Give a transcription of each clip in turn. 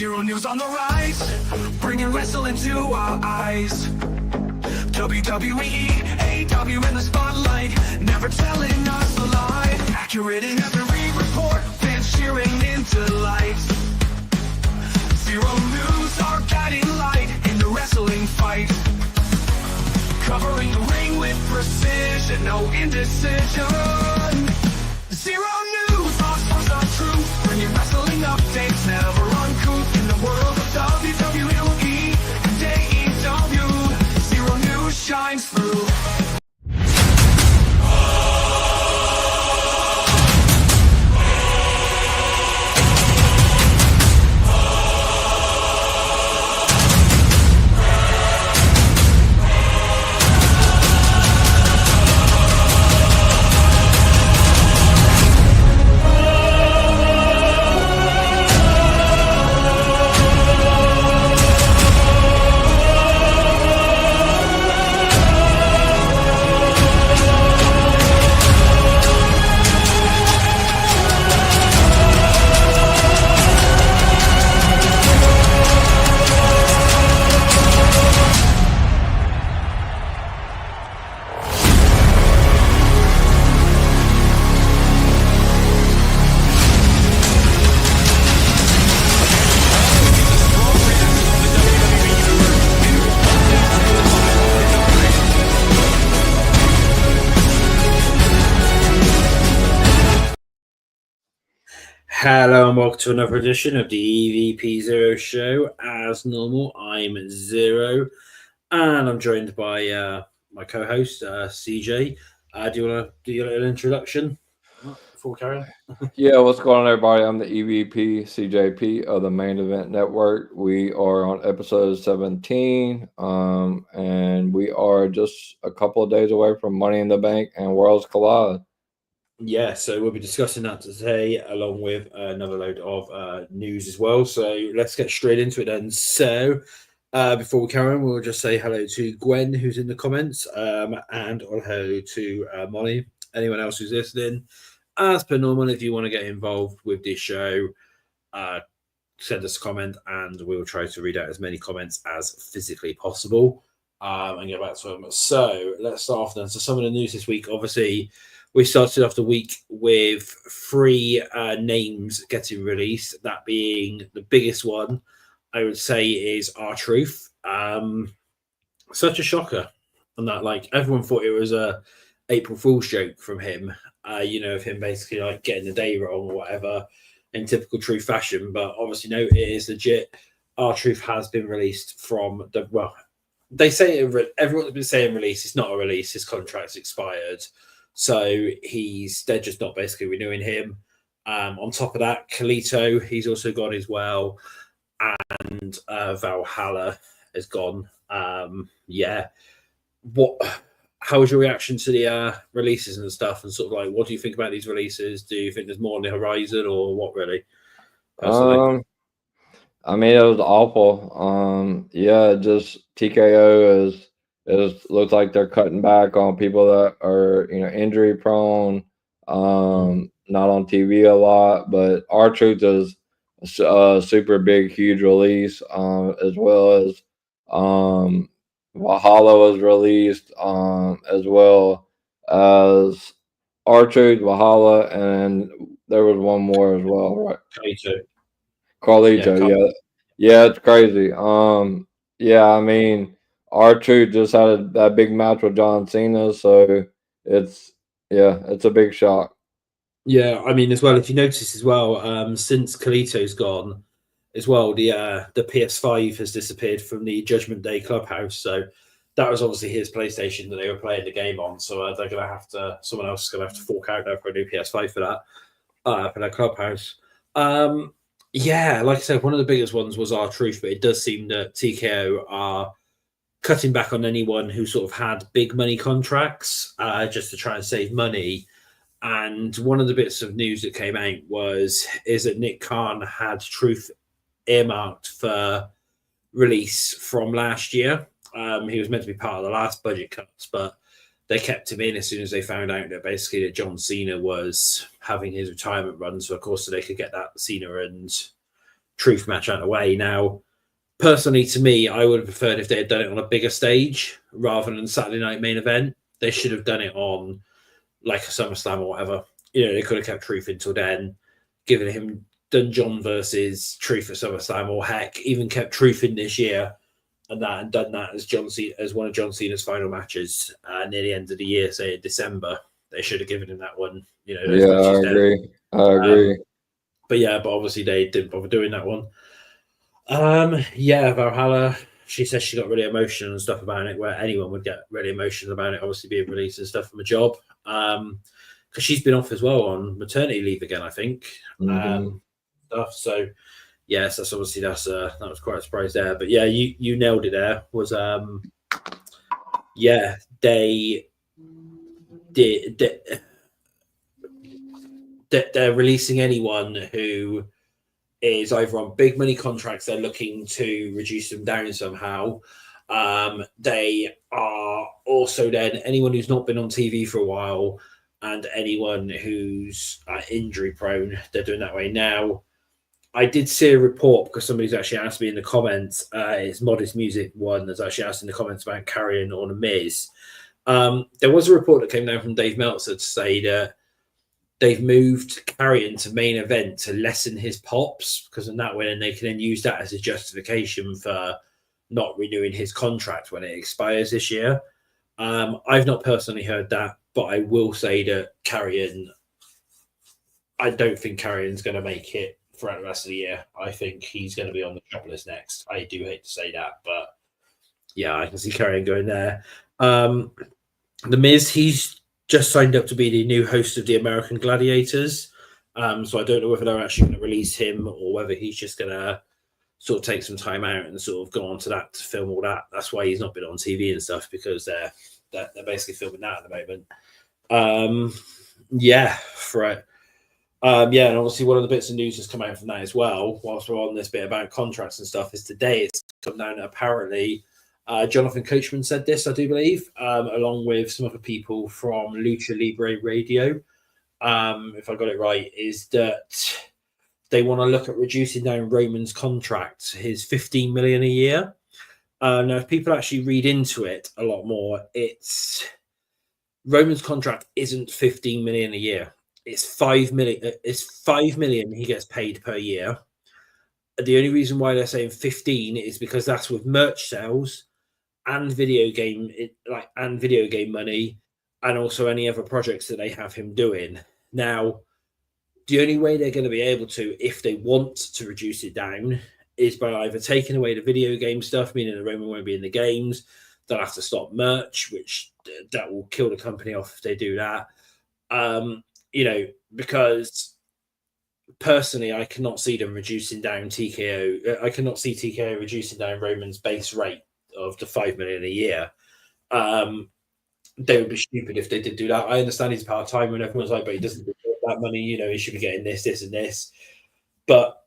Zero news on the rise, bringing wrestling to our eyes. WWE, AW in the spotlight, never telling us a lie. Accurate in every report, fans cheering into light. Zero news, our guiding light in the wrestling fight. Covering the ring with precision, no indecision. Zero news, our source of truth, bringing wrestling updates, never uncouth in the world of WWE and AEW. Zero news shines through. Hello and welcome to another edition of the EVP Xero Show. As normal, I'm Zero, and I'm joined by my co-host CJ. Do you want to do your little introduction before we carry on? Yeah, what's going on, everybody? I'm the EVP CJP of the Main Event Network. We are on episode 17, and we are just a couple of days away from Money in the Bank and Worlds Collide. Yeah, so we'll be discussing that today, along with another load of news as well. So let's get straight into it then. So before we carry on, we'll just say hello to Gwen, who's in the comments, and hello to Molly. Anyone else who's listening, as per normal, if you want to get involved with this show, send us a comment, and we'll try to read out as many comments as physically possible and get back to them. So let's start off then. So some of the news this week, obviously. We started off the week with 3 names getting released, that being the biggest one, I would say, is R-Truth. Such a shocker. And that, like, everyone thought it was a April Fool's joke from him, of him basically, like, getting the day wrong or whatever in typical Truth fashion. But obviously, no, it is legit. R-Truth has been released from the, well, they say, everyone's been saying release. It's not a release. His contract's expired. So they're just not basically renewing him. On top of that, Kalito, he's also gone as well. And Valhalla is gone. How was your reaction to the releases and stuff? And sort of like, what do you think about these releases? Do you think there's more on the horizon or what really? Personally? I mean, it was awful. Just TKO is... It looks like they're cutting back on people that are, injury prone, not on TV a lot. But R-Truth is a super big, huge release, as well as Valhalla was released, as well as R-Truth, Valhalla, and there was one more as well, right? Carlito, yeah, it's crazy. I mean. R-Truth just had that big match with John Cena, so it's a big shock. Yeah, I mean, as well, if you notice as well, since Kalito's gone as well, the PS5 has disappeared from the Judgment Day Clubhouse. So that was obviously his PlayStation that they were playing the game on. So they're going to have to, someone else is going to have to fork out now for a new PS5 for that Clubhouse. Like I said, one of the biggest ones was R-Truth, but it does seem that TKO are cutting back on anyone who sort of had big money contracts just to try and save money. And one of the bits of news that came out is that Nick Khan had Truth earmarked for release from last year. He was meant to be part of the last budget cuts, but they kept him in as soon as they found out that basically that John Cena was having his retirement run. So of course, so they could get that Cena and truth match out of the way. Now, personally, to me, I would have preferred if they had done it on a bigger stage rather than Saturday night main event. They should have done it on like a SummerSlam or whatever. They could have kept Truth until then, given him done John versus Truth at SummerSlam, or heck, even kept Truth in this year and done that as one of John Cena's final matches near the end of the year, say in December. They should have given him that one. Yeah, I agree. I agree. But obviously they didn't bother doing that one. Valhalla. She says she got really emotional and stuff about it, where anyone would get really emotional about it, obviously being released and stuff from a job. Because she's been off as well on maternity leave again, I think. Stuff. So yes, that's obviously that was quite a surprise there. But yeah, you nailed it there. Was they did they're releasing anyone who is either on big money contracts, they're looking to reduce them down somehow. They are also then anyone who's not been on TV for a while and anyone who's injury prone, they're doing that way now. I did see a report because somebody's actually asked me in the comments. It's Modest Music one that's actually asked in the comments about carrying on a Miz. There was a report that came down from Dave Meltzer to say that they've moved Carrion to main event to lessen his pops, because in that way, then they can then use that as a justification for not renewing his contract when it expires this year. I've not personally heard that, but I will say that I don't think Carrion's going to make it throughout the rest of the year. I think he's going to be on the shop list next. I do hate to say that, but yeah, I can see Carrion going there. The Miz, he's just signed up to be the new host of the American Gladiators. So I don't know whether they're actually going to release him or whether he's just going to sort of take some time out and sort of go on to that to film all that. That's why he's not been on TV and stuff, because they're basically filming that at the moment. And obviously one of the bits of news that's come out from that as well, whilst we're on this bit about contracts and stuff, is today it's come down apparently. Jonathan Coachman said this, I do believe, along with some other people from Lucha Libre Radio, if I got it right, is that they want to look at reducing down Roman's contract, his $15 million a year. Now, if people actually read into it a lot more, it's Roman's contract isn't $15 million a year. It's $5 million. It's $5 million he gets paid per year. The only reason why they're saying 15 is because that's with merch sales and video game money, and also any other projects that they have him doing. Now, the only way they're going to be able to, if they want to reduce it down, is by either taking away the video game stuff, meaning the Roman won't be in the games. They'll have to stop merch, which that will kill the company off if they do that. Because personally, I cannot see them reducing down TKO. I cannot see TKO reducing down Roman's base rate of the $5 million a year. They would be stupid if they did do that. I understand he's part-time and everyone's like, but he doesn't deserve that money, he should be getting this and this. But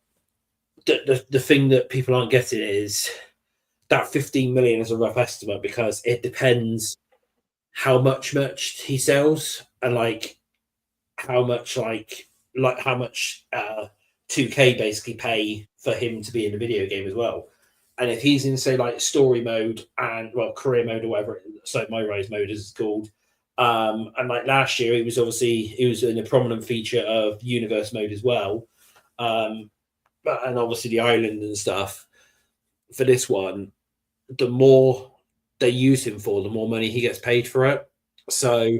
the thing that people aren't getting is that 15 million is a rough estimate, because it depends how much merch he sells and how much 2K basically pay for him to be in the video game as well. And if he's in, say, story mode and, career mode or whatever, so My Rise mode is called. And last year, he was in a prominent feature of Universe mode as well. And obviously the island and stuff. For this one, the more they use him for, the more money he gets paid for it. So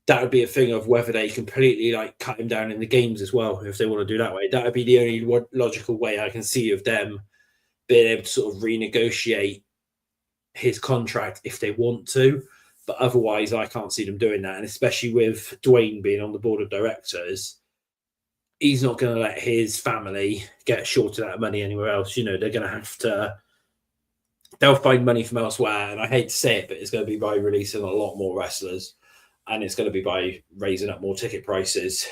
that would be a thing of whether they completely cut him down in the games as well, if they want to do that way. That would be the only logical way I can see of them being able to sort of renegotiate his contract if they want to. But otherwise, I can't see them doing that. And especially with Dwayne being on the board of directors, he's not going to let his family get short of that money anywhere else. They're going to have to, they'll find money from elsewhere. And I hate to say it, but it's going to be by releasing a lot more wrestlers. And it's going to be by raising up more ticket prices.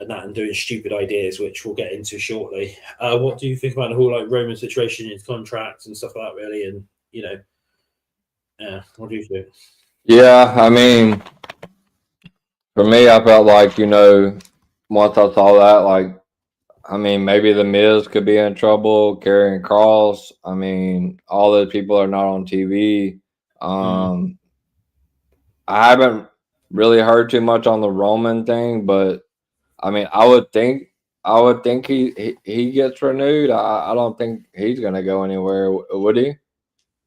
And doing stupid ideas, which we'll get into shortly. What do you think about the whole Roman situation, his contracts and stuff like that, really? And what do you think? Yeah, I mean, for me, I felt like once I saw that, I mean, maybe the Miz could be in trouble. Karrion Cross. I mean, all those people are not on TV. I haven't really heard too much on the Roman thing, but I mean, I would think he gets renewed. I don't think he's gonna go anywhere, would he?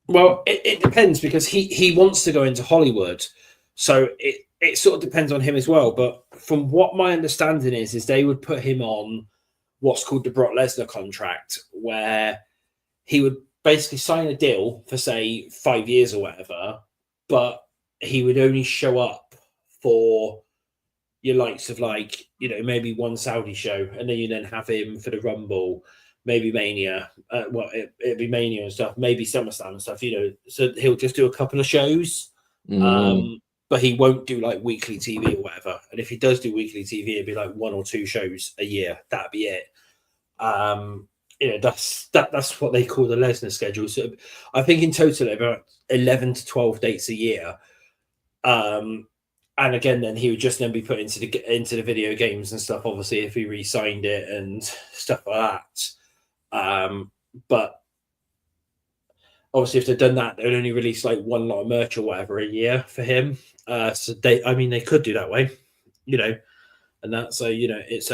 Well, it depends because he wants to go into Hollywood, so it sort of depends on him as well. But from what my understanding is they would put him on what's called the Brock Lesnar contract, where he would basically sign a deal for say 5 years or whatever, but he would only show up for your likes of like, you know, maybe one Saudi show, and then you then have him for the Rumble, maybe Mania. It'd be Mania and stuff, maybe SummerSlam and stuff, you know. So he'll just do a couple of shows, but he won't do like weekly TV or whatever. And if he does do weekly TV, it'd be like 1 or 2 shows a year. That'd be it. You know, that's what they call the Lesnar schedule. So I think in total about 11 to 12 dates a year. And again, then he would just then be put into the video games and stuff. Obviously, if he re-signed it and stuff like that. But obviously, if they'd done that, they'd only release like one lot of merch or whatever a year for him. So they could do that way, you know, and that. So you know, it's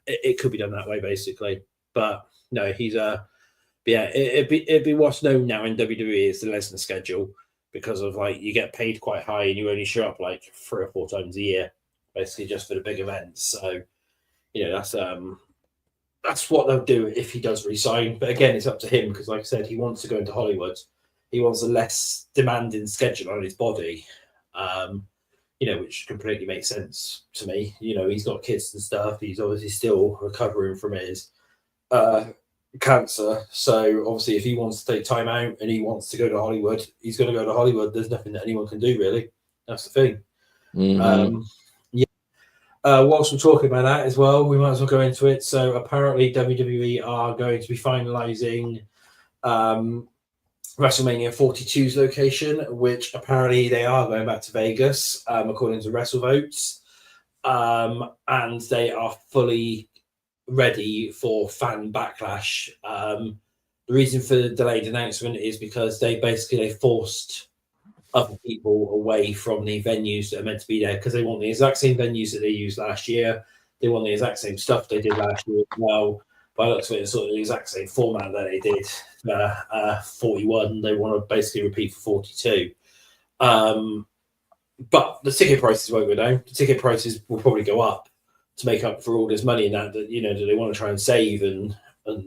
it could be done that way basically. But no, he's it'd be what's known now in WWE as the Lesnar schedule. Because of like you get paid quite high and you only show up like 3 or 4 times a year, basically just for the big events. So, you know, that's what they'll do if he does resign. But again, it's up to him because, like I said, he wants to go into Hollywood. He wants a less demanding schedule on his body, you know, which completely makes sense to me. You know, he's got kids and stuff. He's obviously still recovering from his cancer, so obviously if he wants to take time out and he wants to go to Hollywood, he's going to go to Hollywood. There's nothing that anyone can do really. That's the thing. Whilst we're talking about that as well, we might as well go into it. So apparently WWE are going to be finalizing WrestleMania 42's location, which apparently they are going back to Vegas, according to WrestleVotes, and they are fully ready for fan backlash. The reason for the delayed announcement is because they forced other people away from the venues that are meant to be there because they want the exact same venues that they used last year. They want the exact same stuff they did last year as well. By the looks of it, it's sort of the exact same format that they did 41. They want to basically repeat for 42. But the ticket prices won't go down. The ticket prices will probably go up to make up for all this money and that you know, do they want to try and save and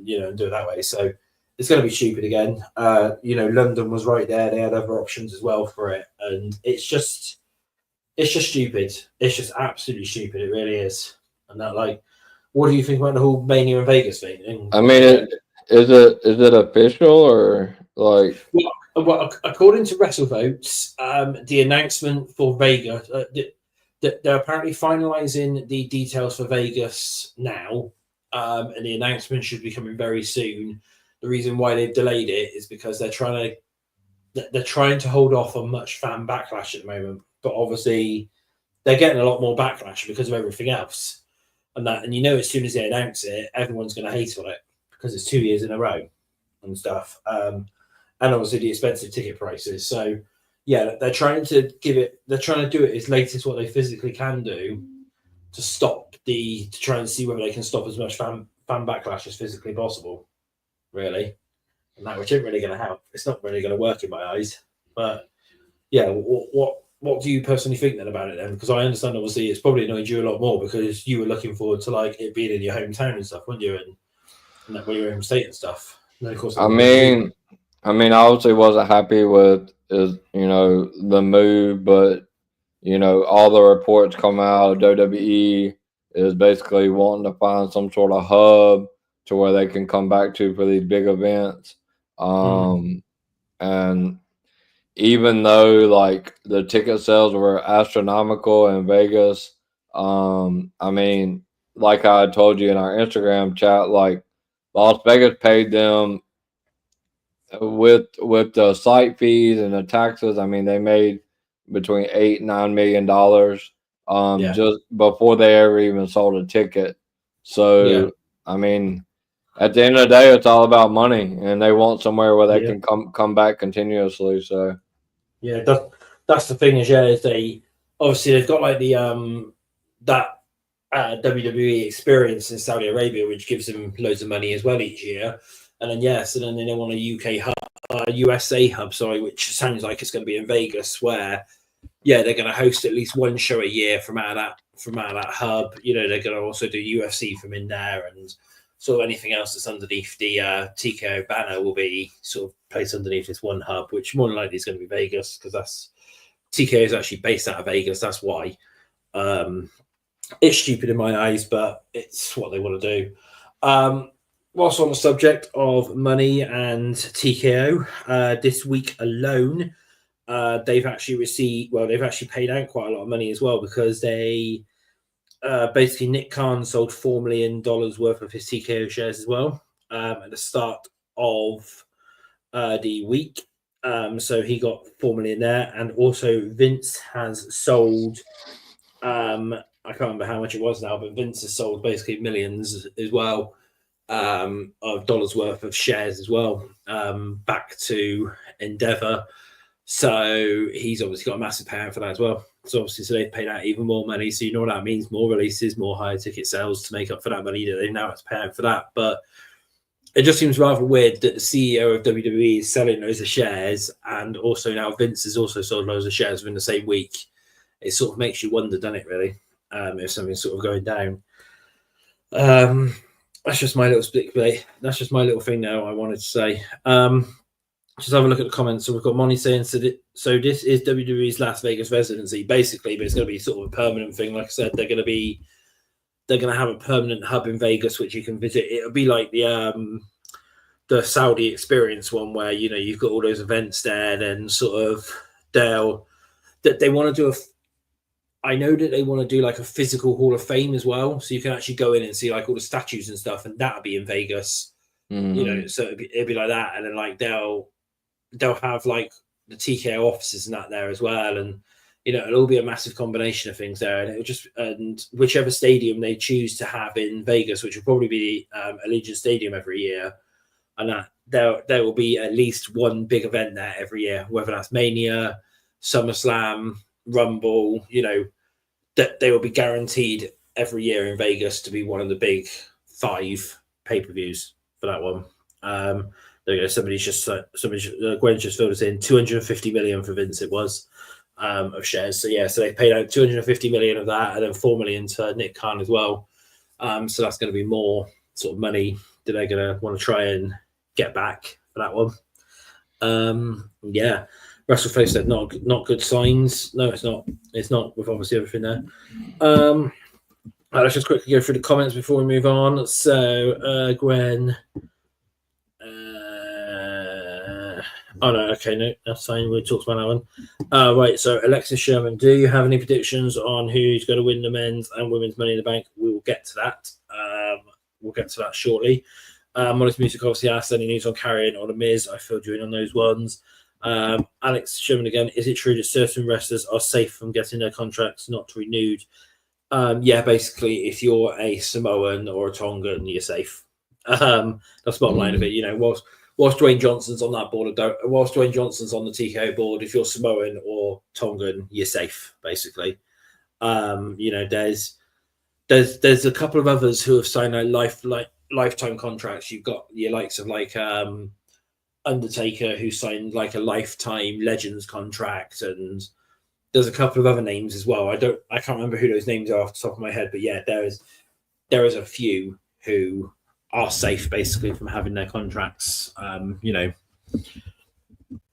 you know, and do it that way. So it's going to be stupid again. You know, London was right there. They had other options as well for it. And it's just stupid. It's just absolutely stupid. It really is. And that, like, what do you think about the whole Mania in Vegas thing? I mean, is it official or like? Well, according to WrestleVotes, the announcement for Vegas, they're apparently finalizing the details for Vegas now, and the announcement should be coming very soon. The reason why they've delayed it is because they're trying to hold off on much fan backlash at the moment. But obviously, they're getting a lot more backlash because of everything else, and you know, as soon as they announce it, everyone's going to hate on it because it's 2 years in a row and stuff, and obviously the expensive ticket prices. So yeah, they're trying to do it as late as what they physically can do to try and see whether they can stop as much fan backlash as physically possible. Really, and that which isn't really going to help. It's not really going to work in my eyes. But yeah, what do you personally think then about it then? Because I understand obviously it's probably annoyed you a lot more because you were looking forward to like it being in your hometown and stuff, weren't you? And that where your home state and stuff. And then of course, I mean, I obviously wasn't happy with you know, the move, but you know, all the reports come out. WWE is basically wanting to find some sort of hub to where they can come back to for these big events. And even though like the ticket sales were astronomical in Vegas, I mean, like I told you in our Instagram chat, like Las Vegas paid them with the site fees and the taxes. I mean, they made between $8 and $9 million just before they ever even sold a ticket. So I mean, at the end of the day, it's all about money, and they want somewhere where they can come back continuously. So yeah, that's the thing is they obviously they've got like the that WWE experience in Saudi Arabia, which gives them loads of money as well each year, and then so then they want a UK hub, USA hub, sorry, which sounds like it's going to be in Vegas, where they're going to host at least one show a year from out of that hub. You know, they're going to also do UFC from in there, and sort of anything else that's underneath the TKO banner will be sort of placed underneath this one hub, which more than likely is going to be Vegas, because that's TKO is actually based out of Vegas. That's why. It's stupid in my eyes, but it's what they want to do. Whilst on the subject of money and TKO, this week alone, they've actually paid out quite a lot of money as well, because they basically Nick Khan sold $4 million worth of his TKO shares as well at the start of the week. So he got $4 million there, and also Vince has sold. I can't remember how much it was now, but Vince has sold basically millions as well of dollars worth of shares as well back to Endeavor. So he's obviously got a massive payout for that as well. So they've paid out even more money. So you know what that means: more releases, more higher ticket sales to make up for that money that they now have to pay out for that. But it just seems rather weird that the CEO of WWE is selling loads of shares, and also now Vince has also sold loads of shares within the same week. It sort of makes you wonder, doesn't it, really, if something's sort of going down. That's just my little speculate. That's just my little thing now I wanted to say. Just have a look at the comments. So we've got Monty saying, so this is WWE's Las Vegas residency, basically, but it's going to be sort of a permanent thing. Like I said, they're going to have a permanent hub in Vegas, which you can visit. It'll be like the Saudi experience one, where, you know, you've got all those events there, and then sort of they want to do I know that they want to do like a physical Hall of Fame as well, so you can actually go in and see like all the statues and stuff, and that'll be in Vegas. Mm-hmm. You know, so it'd be like that, and then like they'll have like the TKO offices and that there as well, and you know, it'll all be a massive combination of things there, and whichever stadium they choose to have in Vegas, which will probably be Allegiant Stadium every year, and that there will be at least one big event there every year, whether that's Mania, SummerSlam, Rumble, you know, that they will be guaranteed every year in Vegas to be one of the big 5 pay-per-views for that one. There you go. Gwen just filled us in 250 million for Vince. It was of shares. So they paid out 250 million of that, and then 4 million to Nick Khan as well. So that's going to be more sort of money that they're going to want to try and get back for that one. Russell Face said not good signs. No, it's not. It's not, with obviously everything there. Let's just quickly go through the comments before we move on. So Gwen. Oh no, okay, no, that's fine. We talked about that one. Right, so Alexis Sherman, do you have any predictions on who's going to win the men's and women's Money in the Bank? We will get to that. We'll get to that shortly. Modest Music obviously asked any news on Carrion or The Miz. I filled you in on those ones. Alex Sherman again, is it true that certain wrestlers are safe from getting their contracts not renewed? Basically, if you're a Samoan or a Tongan, you're safe. That's the bottom line of it. You know, whilst Dwayne Johnson's on that board, whilst Dwayne Johnson's on the TKO board, if you're Samoan or Tongan, you're safe, basically. You know, there's a couple of others who have signed lifetime contracts. You've got your likes of like Undertaker, who signed like a lifetime Legends contract, and there's a couple of other names as well. I can't remember who those names are off the top of my head, but yeah, there is a few who are safe basically from having their contracts, you know,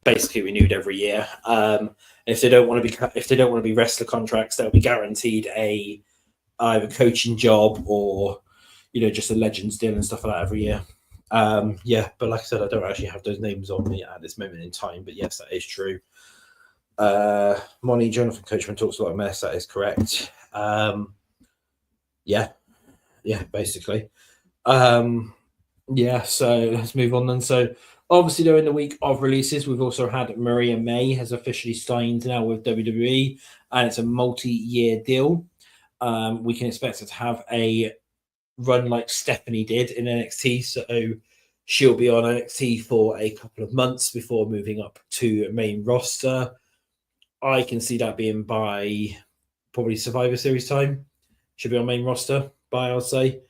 basically renewed every year. If they don't want to be wrestler contracts, they'll be guaranteed either coaching job or, you know, just a Legends deal and stuff like that every year. But like I said, I don't actually have those names on me at this moment in time, but yes, that is true. Monty Jonathan Coachman talks a lot of mess. That is correct. Basically. So let's move on then. So obviously during the week of releases, we've also had Maria May has officially signed now with WWE, and it's a multi-year deal. We can expect her to have a run like Stephanie did in NXT. So she'll be on NXT for a couple of months before moving up to main roster. I can see that being by probably Survivor Series time. She'll be on main roster by, I'll say.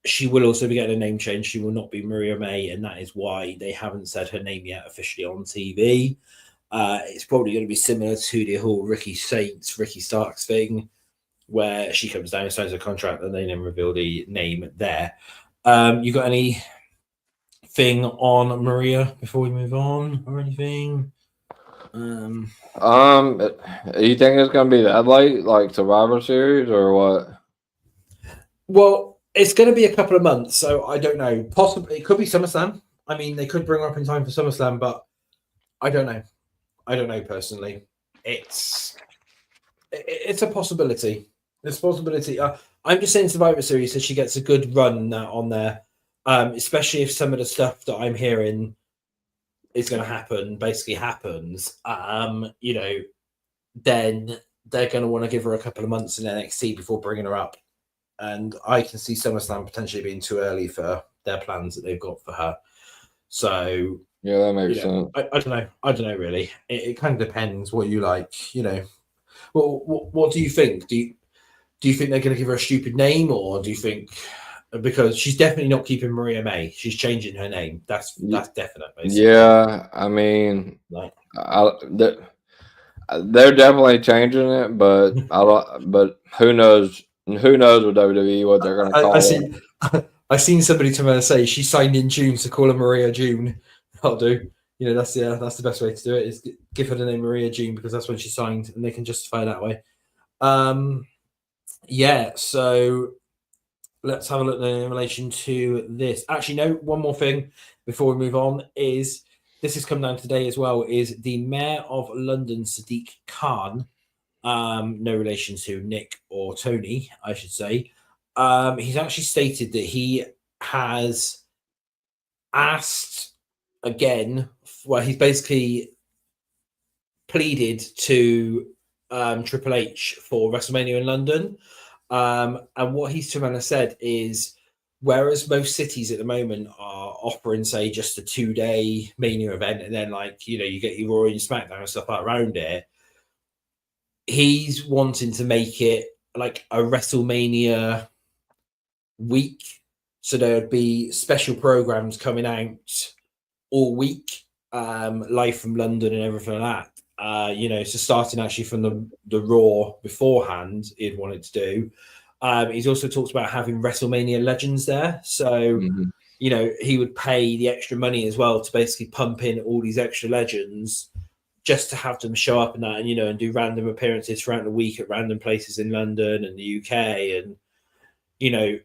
She will also be getting a name change. She will not be Maria May, and that is why they haven't said her name yet officially on TV. It's probably going to be similar to the whole Ricky Starks thing, where she comes down and signs a contract and they then reveal the name there. You got anything on Maria before we move on or anything? You think it's gonna be that late, like Survivor Series, or what? Well, it's going to be a couple of months, so I don't know. Possibly it could be SummerSlam. I mean, they could bring her up in time for SummerSlam, but I don't know. I don't know personally. It's a possibility. It's a possibility. I'm just saying Survivor Series, so she gets a good run on there, especially if some of the stuff that I'm hearing is going to happen basically happens. You know, then they're going to want to give her a couple of months in NXT before bringing her up. And I can see SummerSlam potentially being too early for their plans that they've got for her. So yeah, that makes sense. I don't know. I don't know really. It kind of depends what you like. You know, well, what do you think? Do you think they're going to give her a stupid name, or do you think because she's definitely not keeping Maria May, she's changing her name? That's definite. Basically. Yeah, I mean, like, they're definitely changing it, but but who knows? Who knows with WWE what they're going to call it? I seen somebody to her say she signed in June, so call her Maria June. I'll do. You know, that's the best way to do it is give her the name Maria June because that's when she signed, and they can justify it that way. Yeah. So let's have a look in relation to this. Actually, no. One more thing before we move on is this has come down today as well. Is the Mayor of London, Sadiq Khan. No relation to Nick or Tony, I should say. He's actually stated that he has asked again. Well, he's basically pleaded to Triple H for WrestleMania in London. And what he's turned around and said is, whereas most cities at the moment are offering, say, just a 2-day Mania event, and then like you get your Raw and your SmackDown and stuff like around it. He's wanting to make it like a WrestleMania week. So there would be special programs coming out all week, live from London and everything like that. So starting actually from the Raw beforehand, he'd wanted to do. He's also talked about having WrestleMania legends there. So, he would pay the extra money as well to basically pump in all these extra legends just to have them show up in that and do random appearances throughout the week at random places in London and the UK and, and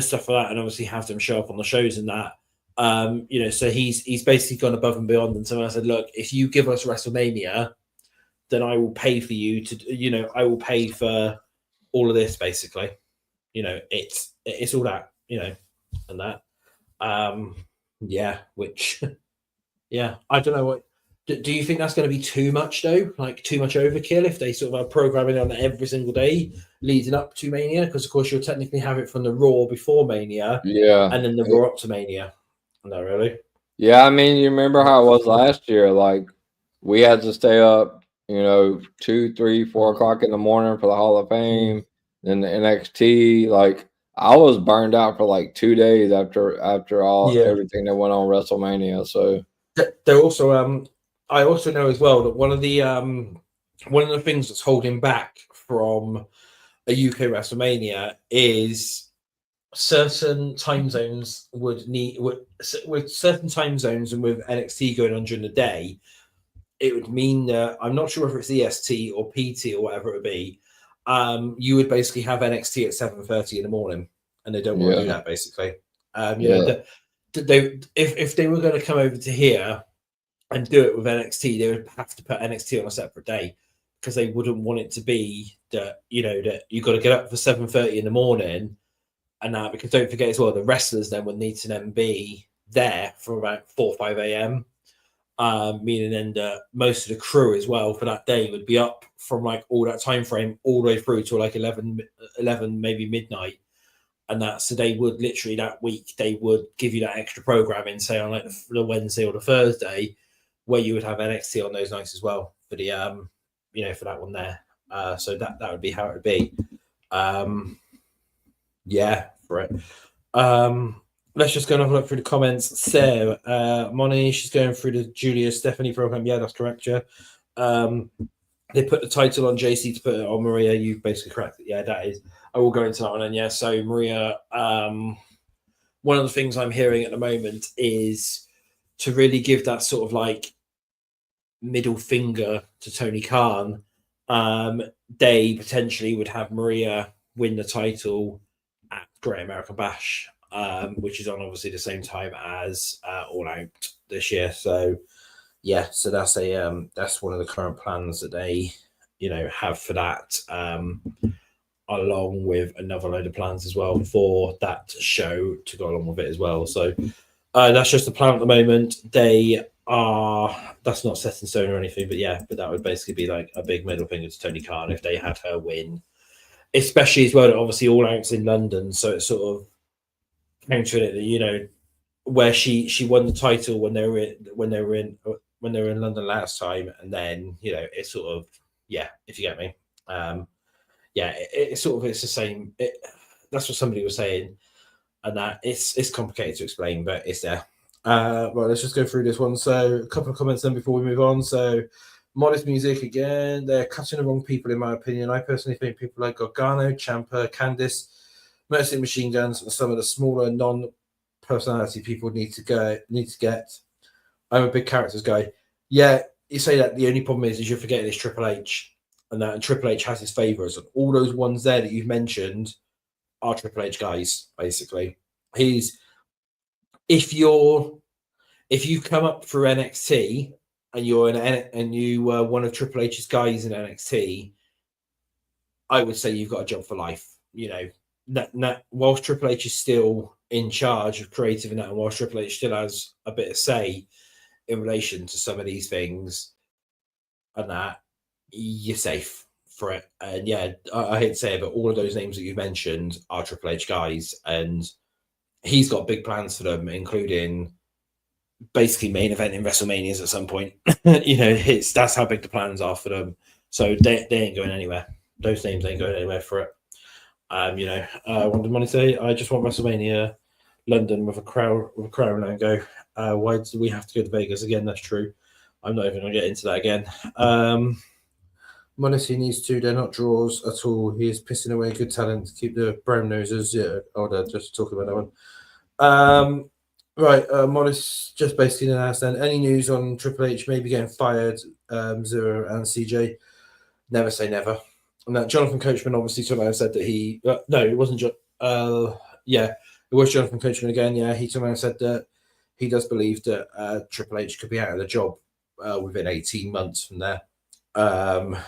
stuff like that. And obviously have them show up on the shows and that. So he's basically gone above and beyond. And so I said, look, if you give us WrestleMania, then I will pay for you to, I will pay for all of this basically. It's all that, and that. I don't know what. Do you think that's going to be too much though? Like too much overkill if they sort of are programming on every single day leading up to Mania? Because of course you'll technically have it from the Raw before Mania, and then the Raw up to Mania. No, really? Yeah, I mean, you remember how it was last year? Like we had to stay up, 2, 3, 4 o'clock in the morning for the Hall of Fame, then the NXT. Like I was burned out for like 2 days after everything that went on WrestleMania. So they're also I also know as well that one of the things that's holding back from a UK WrestleMania is certain time zones with certain time zones, and with NXT going on during the day, it would mean that I'm not sure if it's EST or PT or whatever it would be. You would basically have NXT at 7:30 in the morning, and they don't want to do that basically. If they were going to come over to here and do it with NXT, they would have to put NXT on a separate day because they wouldn't want it to be that that you got to get up for 7:30 in the morning, and that because don't forget as well the wrestlers then would need to then be there from about 4 or 5 a.m. Meaning then that most of the crew as well for that day would be up from like all that time frame all the way through to like 11 maybe midnight, and that, so they would literally that week they would give you that extra programming, say on like the Wednesday or the Thursday, where you would have NXT on those nights as well for the for that one there. So that would be how it would be. For it. Let's just go and have a look through the comments. So Moni, she's going through the Julia Stephanie program. Yeah, that's correct. Yeah. They put the title on JC to put it on Maria. You've basically correct it. Yeah, that is. I will go into that one. And yeah, so Maria, one of the things I'm hearing at the moment is to really give that sort of like middle finger to Tony Khan. They potentially would have Maria win the title at Great American Bash, which is on obviously the same time as All Out this year. So yeah, so that's that's one of the current plans that they have for that, along with another load of plans as well for that show to go along with it as well. So that's just the plan at the moment. That's not set in stone or anything, but that would basically be like a big middle finger to Tony Khan if they had her win, especially as well that obviously All Out's in London, so it's sort of countering it, where she won the title when they were in London last time, and then it's sort of, if you get me, it's the same. That's what somebody was saying, and that it's complicated to explain, but it's there. Right, let's just go through this one. So a couple of comments then before we move on. So Modest Music again, they're cutting the wrong people in my opinion. I personally think people like Gargano, Ciampa, Candice, Mercy Machine Guns, and some of the smaller non-personality people need to get. I'm a big characters guy. Yeah, you say that. The only problem is you're forgetting it's Triple H, and Triple H has his favorites, and all those ones there that you've mentioned are Triple H guys. Basically, if you come up through NXT and you were one of Triple H's guys in NXT, I would say you've got a job for life. Whilst Triple H is still in charge of creative and that, and whilst Triple H still has a bit of say in relation to some of these things, and that, you're safe for it. And yeah, I hate to say it, but all of those names that you mentioned are Triple H guys, and he's got big plans for them, including basically main event in WrestleManias at some point. That's how big the plans are for them. So they ain't going anywhere. Those names ain't going anywhere for it. What did Money say? I just want WrestleMania London with a crown logo. Why do we have to go to Vegas again? That's true. I'm not even going to get into that again. Monacy needs to. They're not draws at all. He is pissing away good talent to keep the brown noses. Yeah, just talking about that one. Right, Modest just basically announced then any news on Triple H maybe getting fired, Zero and CJ. Never say never. And that Jonathan Coachman obviously turned around and said that he no, it wasn't it was Jonathan Coachman again. Yeah, he turned around and said that he does believe that Triple H could be out of the job within 18 months from there. I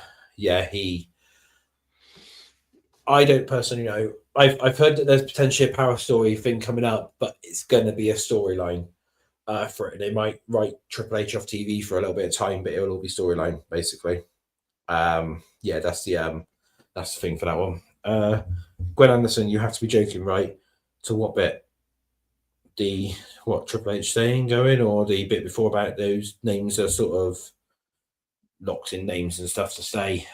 don't personally know. I've heard that there's potentially a power story thing coming up, but it's going to be a storyline for it. They might write Triple H off TV for a little bit of time, but it will all be storyline basically. That's the thing for that one. Gwen Anderson, you have to be joking, right? To what bit? What Triple H saying going, or the bit before about those names are sort of locked in names and stuff to say.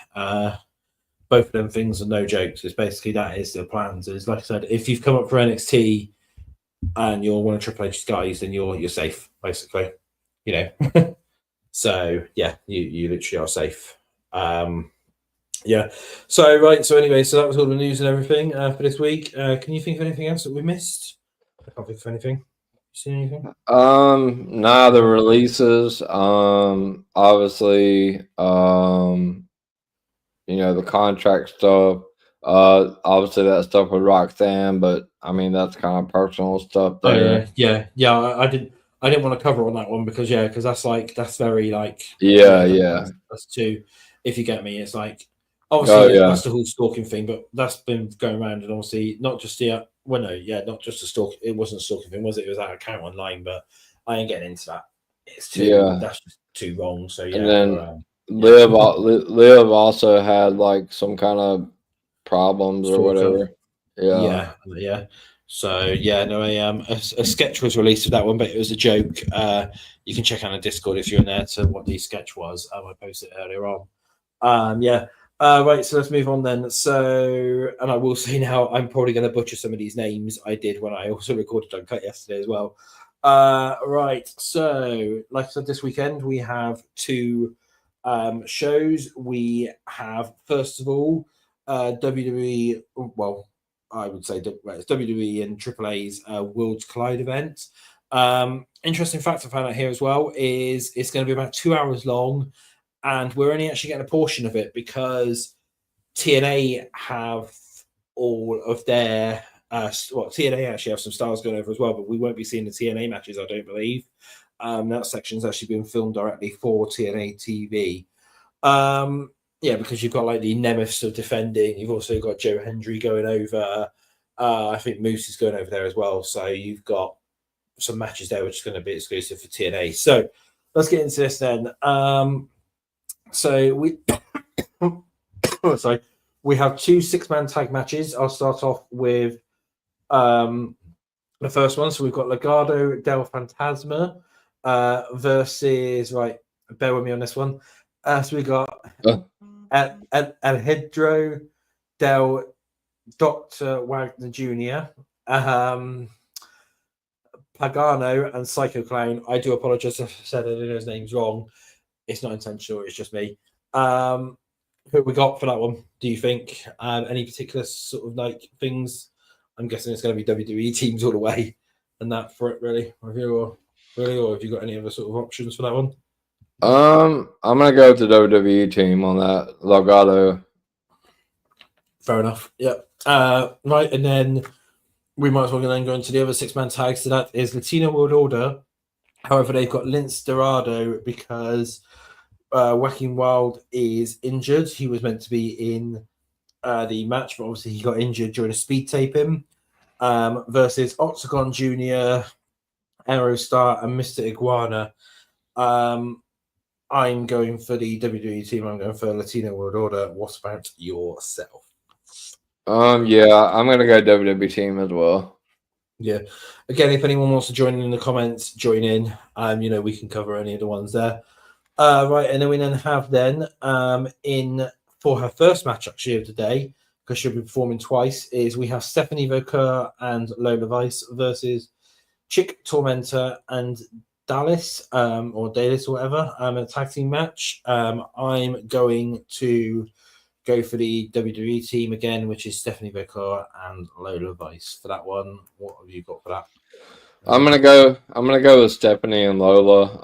Both of them things are no jokes. It's basically that is the plans. It's like I said, if you've come up for NXT and you're one of Triple H's guys, then you're safe, basically. So yeah, you literally are safe. So right. So anyway, so that was all the news and everything for this week. Can you think of anything else that we missed? I can't think of anything. See anything? The releases. Obviously, the contract stuff. Obviously that stuff with Roxanne, but I mean that's kind of personal stuff there. I didn't want to cover on that one because that's very like that's too. If you get me, it's like obviously that's the whole stalking thing, but that's been going around, and obviously not just not just a stalk. It wasn't a stalking thing, was it? It was that account online, but I ain't getting into that. It's too. That's just too wrong. So yeah. And then Liv also had like some kind of problems or whatever. Yeah, yeah. So yeah, no, a sketch was released of that one, but it was a joke. You can check out the Discord if you're in there to what the sketch was. I posted it earlier on. Yeah. Right, so let's move on then. So, and I will say now, I'm probably going to butcher some of these names. I did when I also recorded Uncut yesterday as well. Right, so like I said, this weekend we have two shows. We have, first of all, WWE. Well, I would say it's WWE and AAA's Worlds Collide event. Interesting fact I found out here as well is it's going to be about 2 hours long, and we're only actually getting a portion of it because TNA have all of their TNA actually have some stars going over as well, but we won't be seeing the TNA matches, I don't believe. That section's actually been filmed directly for TNA TV. Yeah, because you've got like the Nemeths of defending. You've also got Joe Hendry going over. I think Moose is going over there as well. So you've got some matches there, which is going to be exclusive for TNA. So let's get into this then. So we, sorry, we have two 6-man tag matches. I'll start off with the first one. So we've got Legado del Fantasma versus, right, bear with me on this one. So we got El Hedro del Dr. Wagner Jr., Pagano, and Psycho Clown. I do apologize if I said any of those names wrong. It's not intentional, it's just me. Who we got for that one, do you think? Any particular sort of like things? I'm guessing it's going to be WWE teams all the way and that for it, really. Or have you got any other sort of options for that one? I'm gonna go with the WWE team on that. Legado. Fair enough. Yep. Right, and then we might as well then go into the other 6-man tags. So that is Latino World Order. However, they've got Lince Dorado because Joaquin Wild is injured. He was meant to be in the match, but obviously he got injured during a speed taping. Versus Octagon Jr., Aerostar, and Mr. Iguana. I'm going for the WWE team. I'm going for Latino World Order. What about yourself? Yeah, I'm gonna go WWE team as well. Yeah. Again, if anyone wants to join in the comments, join in. We can cover any of the ones there. Right, and then we then have in for her first match actually of the day, because she'll be performing twice, is we have Stephanie Vokur and Lola Vice versus Chick Tormentor and Dallas, or Dallas or whatever, a tag team match. I'm going to go for the WWE team again, which is Stephanie Vokur and Lola Vice for that one. What have you got for that? I'm gonna go with Stephanie and Lola.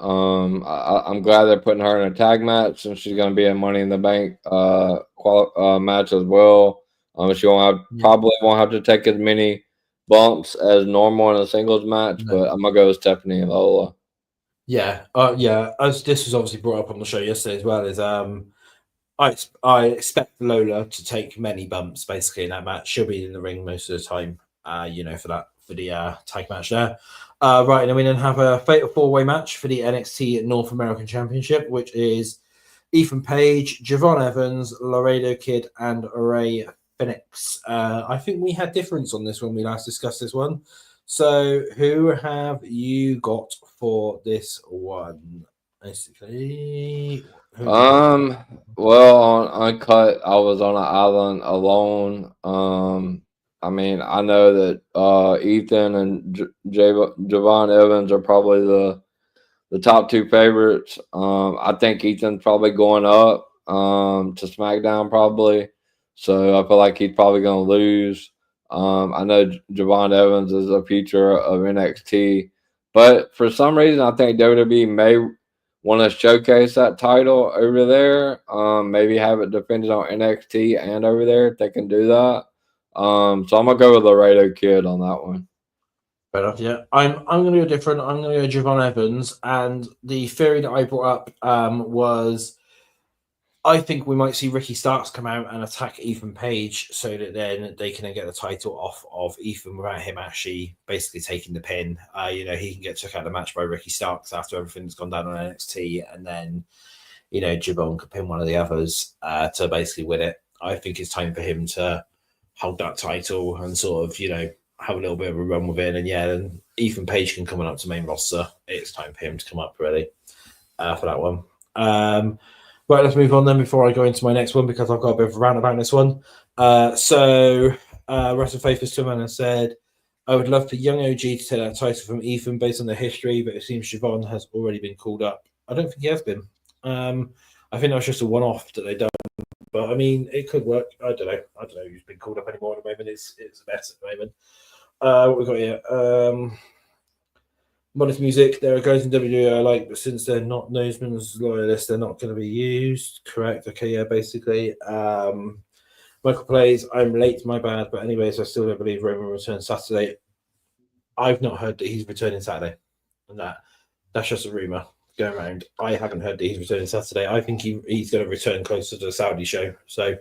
I'm glad they're putting her in a tag match, and she's gonna be in Money in the Bank match as well. She probably won't have to take as many bumps as normal in a singles match, but I'm gonna go with Stephanie and Lola. Yeah, as this was obviously brought up on the show yesterday as well, is I expect Lola to take many bumps basically in that match. She'll be in the ring most of the time, for the tag match there. Right, and then we then have a fatal 4-way match for the NXT North American Championship, which is Ethan Page, Javon Evans, Laredo Kid, and Ray Phoenix. I think we had difference on this when we last discussed this one. So who have you got for this one, basically? Well, on Uncut, I was on an island alone. I mean, I know that Ethan and Javon Evans are probably the top two favorites. I think Ethan's probably going up to SmackDown probably, so I feel like he's probably going to lose. I know Javon Evans is a future of NXT, but for some reason, I think WWE may want to showcase that title over there. Maybe have it defended on NXT and over there if they can do that. So I'm gonna go with Laredo Kid on that one. Fair enough, yeah. I'm gonna go different. I'm gonna go Javon Evans, and the theory that I brought up was I think we might see Ricky Starks come out and attack Ethan Page so that then they can get the title off of Ethan without him actually basically taking the pin. He can get took out of the match by Ricky Starks after everything's gone down on NXT, and then, Javon can pin one of the others to basically win it. I think it's time for him to hold that title and sort of, have a little bit of a run with it. And then Ethan Page can come up to main roster. It's time for him to come up really for that one. Right, let's move on then before I go into my next one, because I've got a bit of a rant about this one. So Wrestle Faith has come in and said, I would love for young OG to take that title from Ethan based on the history, but it seems Siobhan has already been called up. I don't think he has been. I think that was just a one-off that they done. But I mean, it could work. I don't know who's been called up anymore at the moment. It's a mess at the moment. What we got here? Modest Music. There are guys in WWE I like, but since they're not Noseman's loyalists, they're not going to be used. Correct. Okay, yeah, basically. Michael Plays, I'm late, my bad. But anyways, I still don't believe Roman returns Saturday. I've not heard that he's returning Saturday. And that's just a rumor going around. I haven't heard that he's returning Saturday. I think he's going to return closer to the Saudi show. So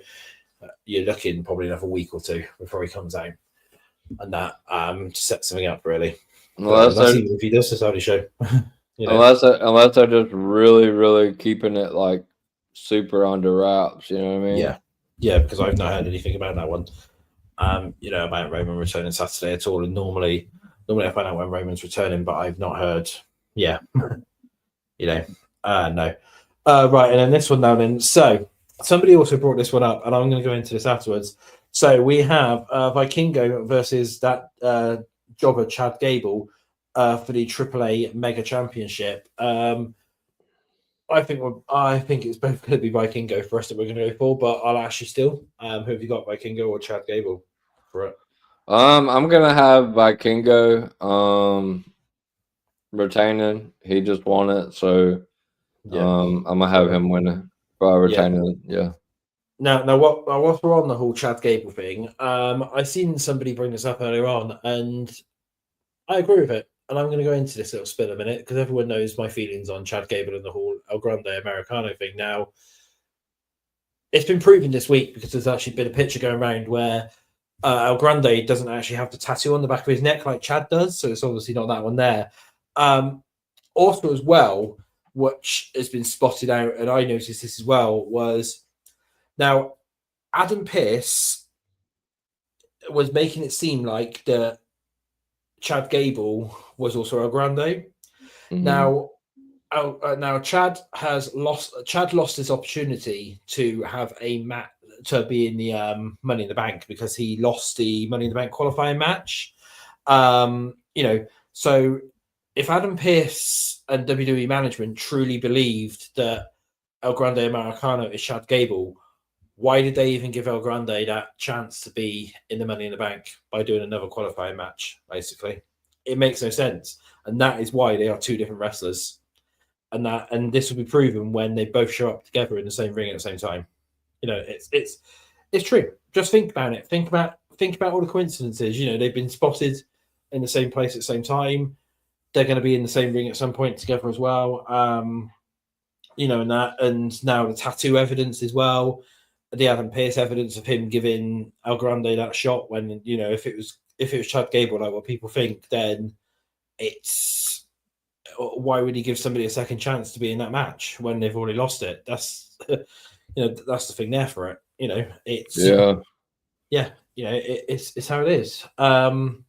you're looking probably another week or two before he comes out. And that to set something up, really. Unless even if he does the Saudi show. Unless they're just really, really keeping it like super under wraps, you know what I mean? Yeah, because I've not heard anything about that one. About Roman returning Saturday at all. And normally I find out when Roman's returning, but I've not heard. Yeah, no. Right, and then this one now. Then so somebody also brought this one up, and I'm going to go into this afterwards. So we have Vikingo versus that jobber Chad Gable for the AAA Mega Championship. I think it's both going to be Vikingo for us that we're going to go for, but I'll ask you still. Who have you got, Vikingo or Chad Gable for it? I'm gonna have Vikingo retaining. He just won it, so I'm gonna have him winning by retaining. Yeah. Now, whilst we're on the whole Chad Gable thing, I seen somebody bring this up earlier on, and I agree with it. And I'm going to go into this little spin a minute because everyone knows my feelings on Chad Gable and the whole El Grande Americano thing. Now, it's been proven this week because there's actually been a picture going around where El Grande doesn't actually have the tattoo on the back of his neck like Chad does, so it's obviously not that one there. Also, as well, which has been spotted out, and I noticed this as well, was now Adam Pearce was making it seem like that Chad Gable was also El Grande. Mm-hmm. Now Chad lost his opportunity to have a match to be in the Money in the Bank because he lost the Money in the Bank qualifying match. So if Adam Pearce and WWE management truly believed that El Grande Americano is Chad Gable, why did they even give El Grande that chance to be in the Money in the Bank by doing another qualifying match? Basically, it makes no sense, and that is why they are two different wrestlers. And this will be proven when they both show up together in the same ring at the same time. It's true. Just think about it. Think about all the coincidences. They've been spotted in the same place at the same time. They're going to be in the same ring at some point together as well. And now the tattoo evidence as well. The Adam Pearce evidence of him giving El Grande that shot when, if it was Chad Gable, like what people think, then it's why would he give somebody a second chance to be in that match when they've already lost it? That's that's the thing there for it. It's it's how it is. And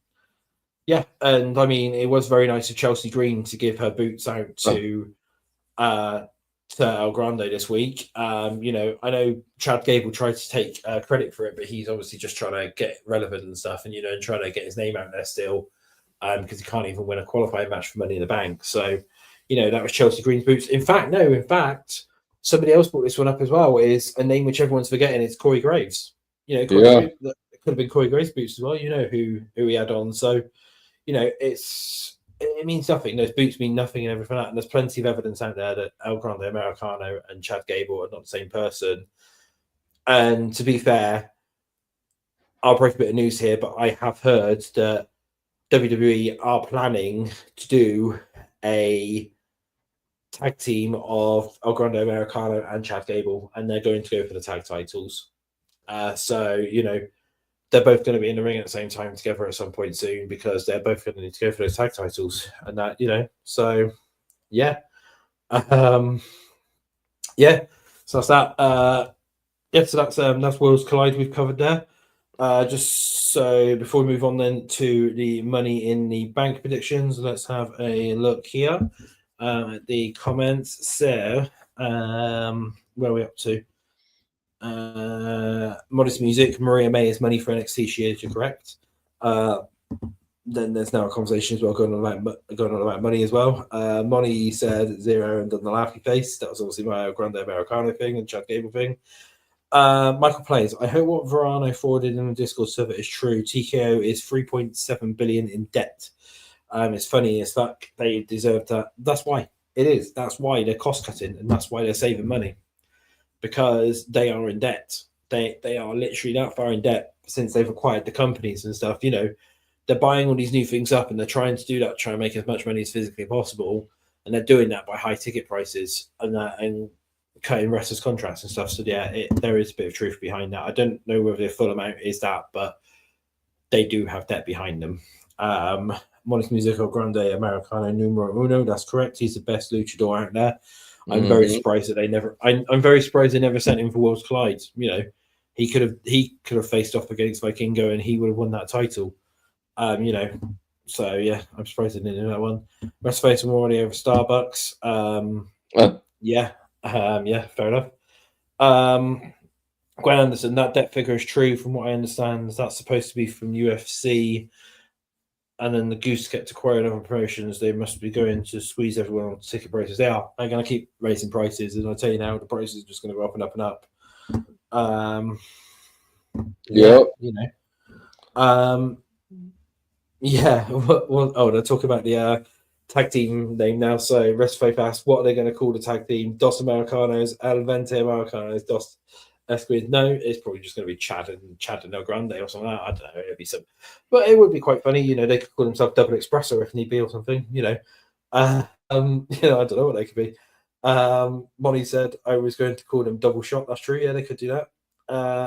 I mean, it was very nice of Chelsea Green to give her boots out to El Grande this week. I know Chad Gable tried to take credit for it, but he's obviously just trying to get relevant and stuff, and and trying to get his name out there still, because he can't even win a qualifying match for Money in the Bank. So, that was Chelsea Green's boots. In fact, somebody else brought this one up as well. Is a name which everyone's forgetting. It's Corey Graves. Graves, it could have been Corey Graves' boots as well. Who he had on. So, it means nothing. Those boots mean nothing and everything like that. And there's plenty of evidence out there that El Grande Americano and Chad Gable are not the same person. And to be fair, I'll break a bit of news here, but I have heard that WWE are planning to do a tag team of El Grande Americano and Chad Gable, and they're going to go for the tag titles. So, they're both going to be in the ring at the same time together at some point soon because they're both going to need to go for those tag titles. And that, so yeah. So that's that. So that's Worlds Collide we've covered there. Just so before we move on then to the money in the bank predictions, let's have a look here at the comments. So, where are we up to? Modest Music, Maria May is money for NXT. She is, you're correct. Then there's now a conversation as well going on about money as well. Money said 0 and done the laughy face. That was obviously my Grande Americano thing and Chad Gable thing. Michael Plays, I hope what Verano forwarded in the Discord server is true. TKO is 3.7 billion in debt. It's funny as fuck. They deserve that. That's why it is. That's why they're cost cutting, and that's why they're saving money, because they are in debt. They are literally that far in debt since they've acquired the companies and stuff. You know, they're buying all these new things up, and they're trying to do that, try and make as much money as physically possible, and they're doing that by high ticket prices and cutting wrestlers' contracts and stuff. So yeah, there is a bit of truth behind that. I don't know whether the full amount is that, but they do have debt behind them. Modest Musical Grande Americano Numero Uno. That's correct. He's the best luchador out there. I'm very surprised that they never. I'm very surprised they never sent him for Worlds Collide. You know, he could have faced off against Vikingo and he would have won that title. You know, so yeah, I'm surprised they didn't do that one. Rest face him already over Starbucks. Yeah, fair enough. Gwen Anderson, that debt figure is true from what I understand. That's supposed to be from UFC. And then the Goose kept acquiring other promotions. They must be going to squeeze everyone on ticket prices. They are. They're going to keep raising prices. And I'll tell you now, the prices are just going to go up and up and up. Yep. You know. Yeah. Well, they're talking about the tag team name now. So Rest Faith asked, what are they going to call the tag team? Dos Americanos, El Vente Americanos, Dos Esquids. No, it's probably just going to be Chad and El Grande or something like that. I don't know. It'd be some, but it would be quite funny. You know, they could call themselves Double Espresso if need be or something. You know, I don't know what they could be. Molly said I was going to call them Double Shot. That's true. Yeah, they could do that.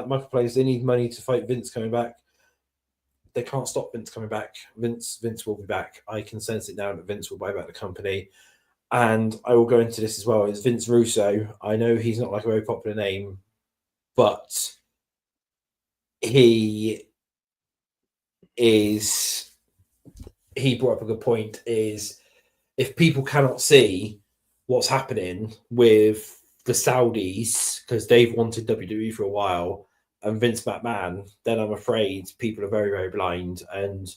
Michael Plays, they need money to fight Vince coming back. They can't stop Vince coming back. Vince will be back. I can sense it now that Vince will buy back the company. And I will go into this as well. Is Vince Russo. I know he's not like a very popular name, but he brought up a good point, is if people cannot see what's happening with the Saudis, because they've wanted WWE for a while, and Vince McMahon, then I'm afraid people are very, very blind, and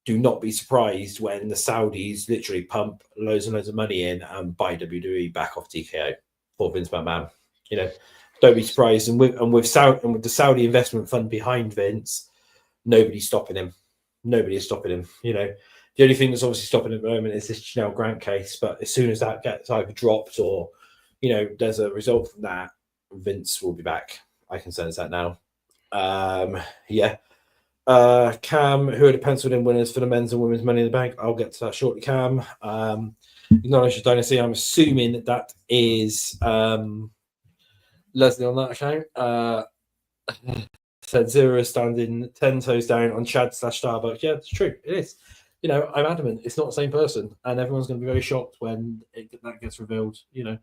do not be surprised when the Saudis literally pump loads and loads of money in and buy WWE back off TKO for Vince McMahon. You know, don't be surprised. And with the Saudi investment fund behind Vince, nobody's stopping him. Nobody is stopping him. You know, the only thing that's obviously stopping him at the moment is this Janelle Grant case. But as soon as that gets either dropped or, you know, there's a result from that, Vince will be back. I can sense that now. Yeah. Cam, who are the penciled in winners for the men's and women's Money in the Bank? I'll get to that shortly, Cam. Acknowledge the dynasty. I'm assuming that is Leslie on that account. Said 0 standing 10 toes down on Chad / Starbucks. Yeah, it's true. It is. You know, I'm adamant it's not the same person, and everyone's going to be very shocked when that gets revealed. You know,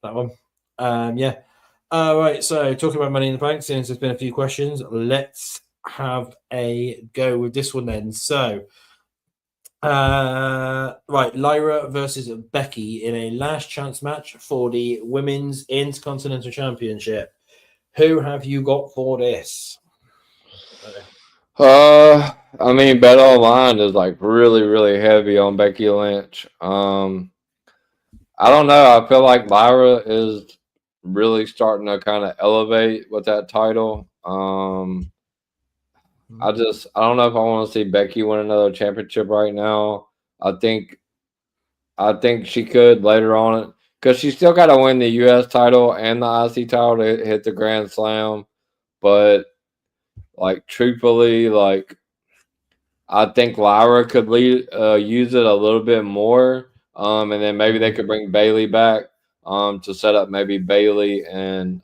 that one. Yeah. Right. So talking about Money in the Bank, since there's been a few questions, let's have a go with this one then. So, right, Lyra versus Becky in a last chance match for the Women's Intercontinental Championship. Who have you got for this? I mean, Bet Online is like really, really heavy on Becky Lynch. I don't know. I feel like Lyra is really starting to kind of elevate with that title. I don't know if I want to see Becky win another championship right now. I think she could later on, because she still got to win the U.S. title and the IC title to hit the Grand Slam. But like, truthfully, like, I think Lyra could use it a little bit more. And then maybe they could bring Bailey back to set up maybe Bailey and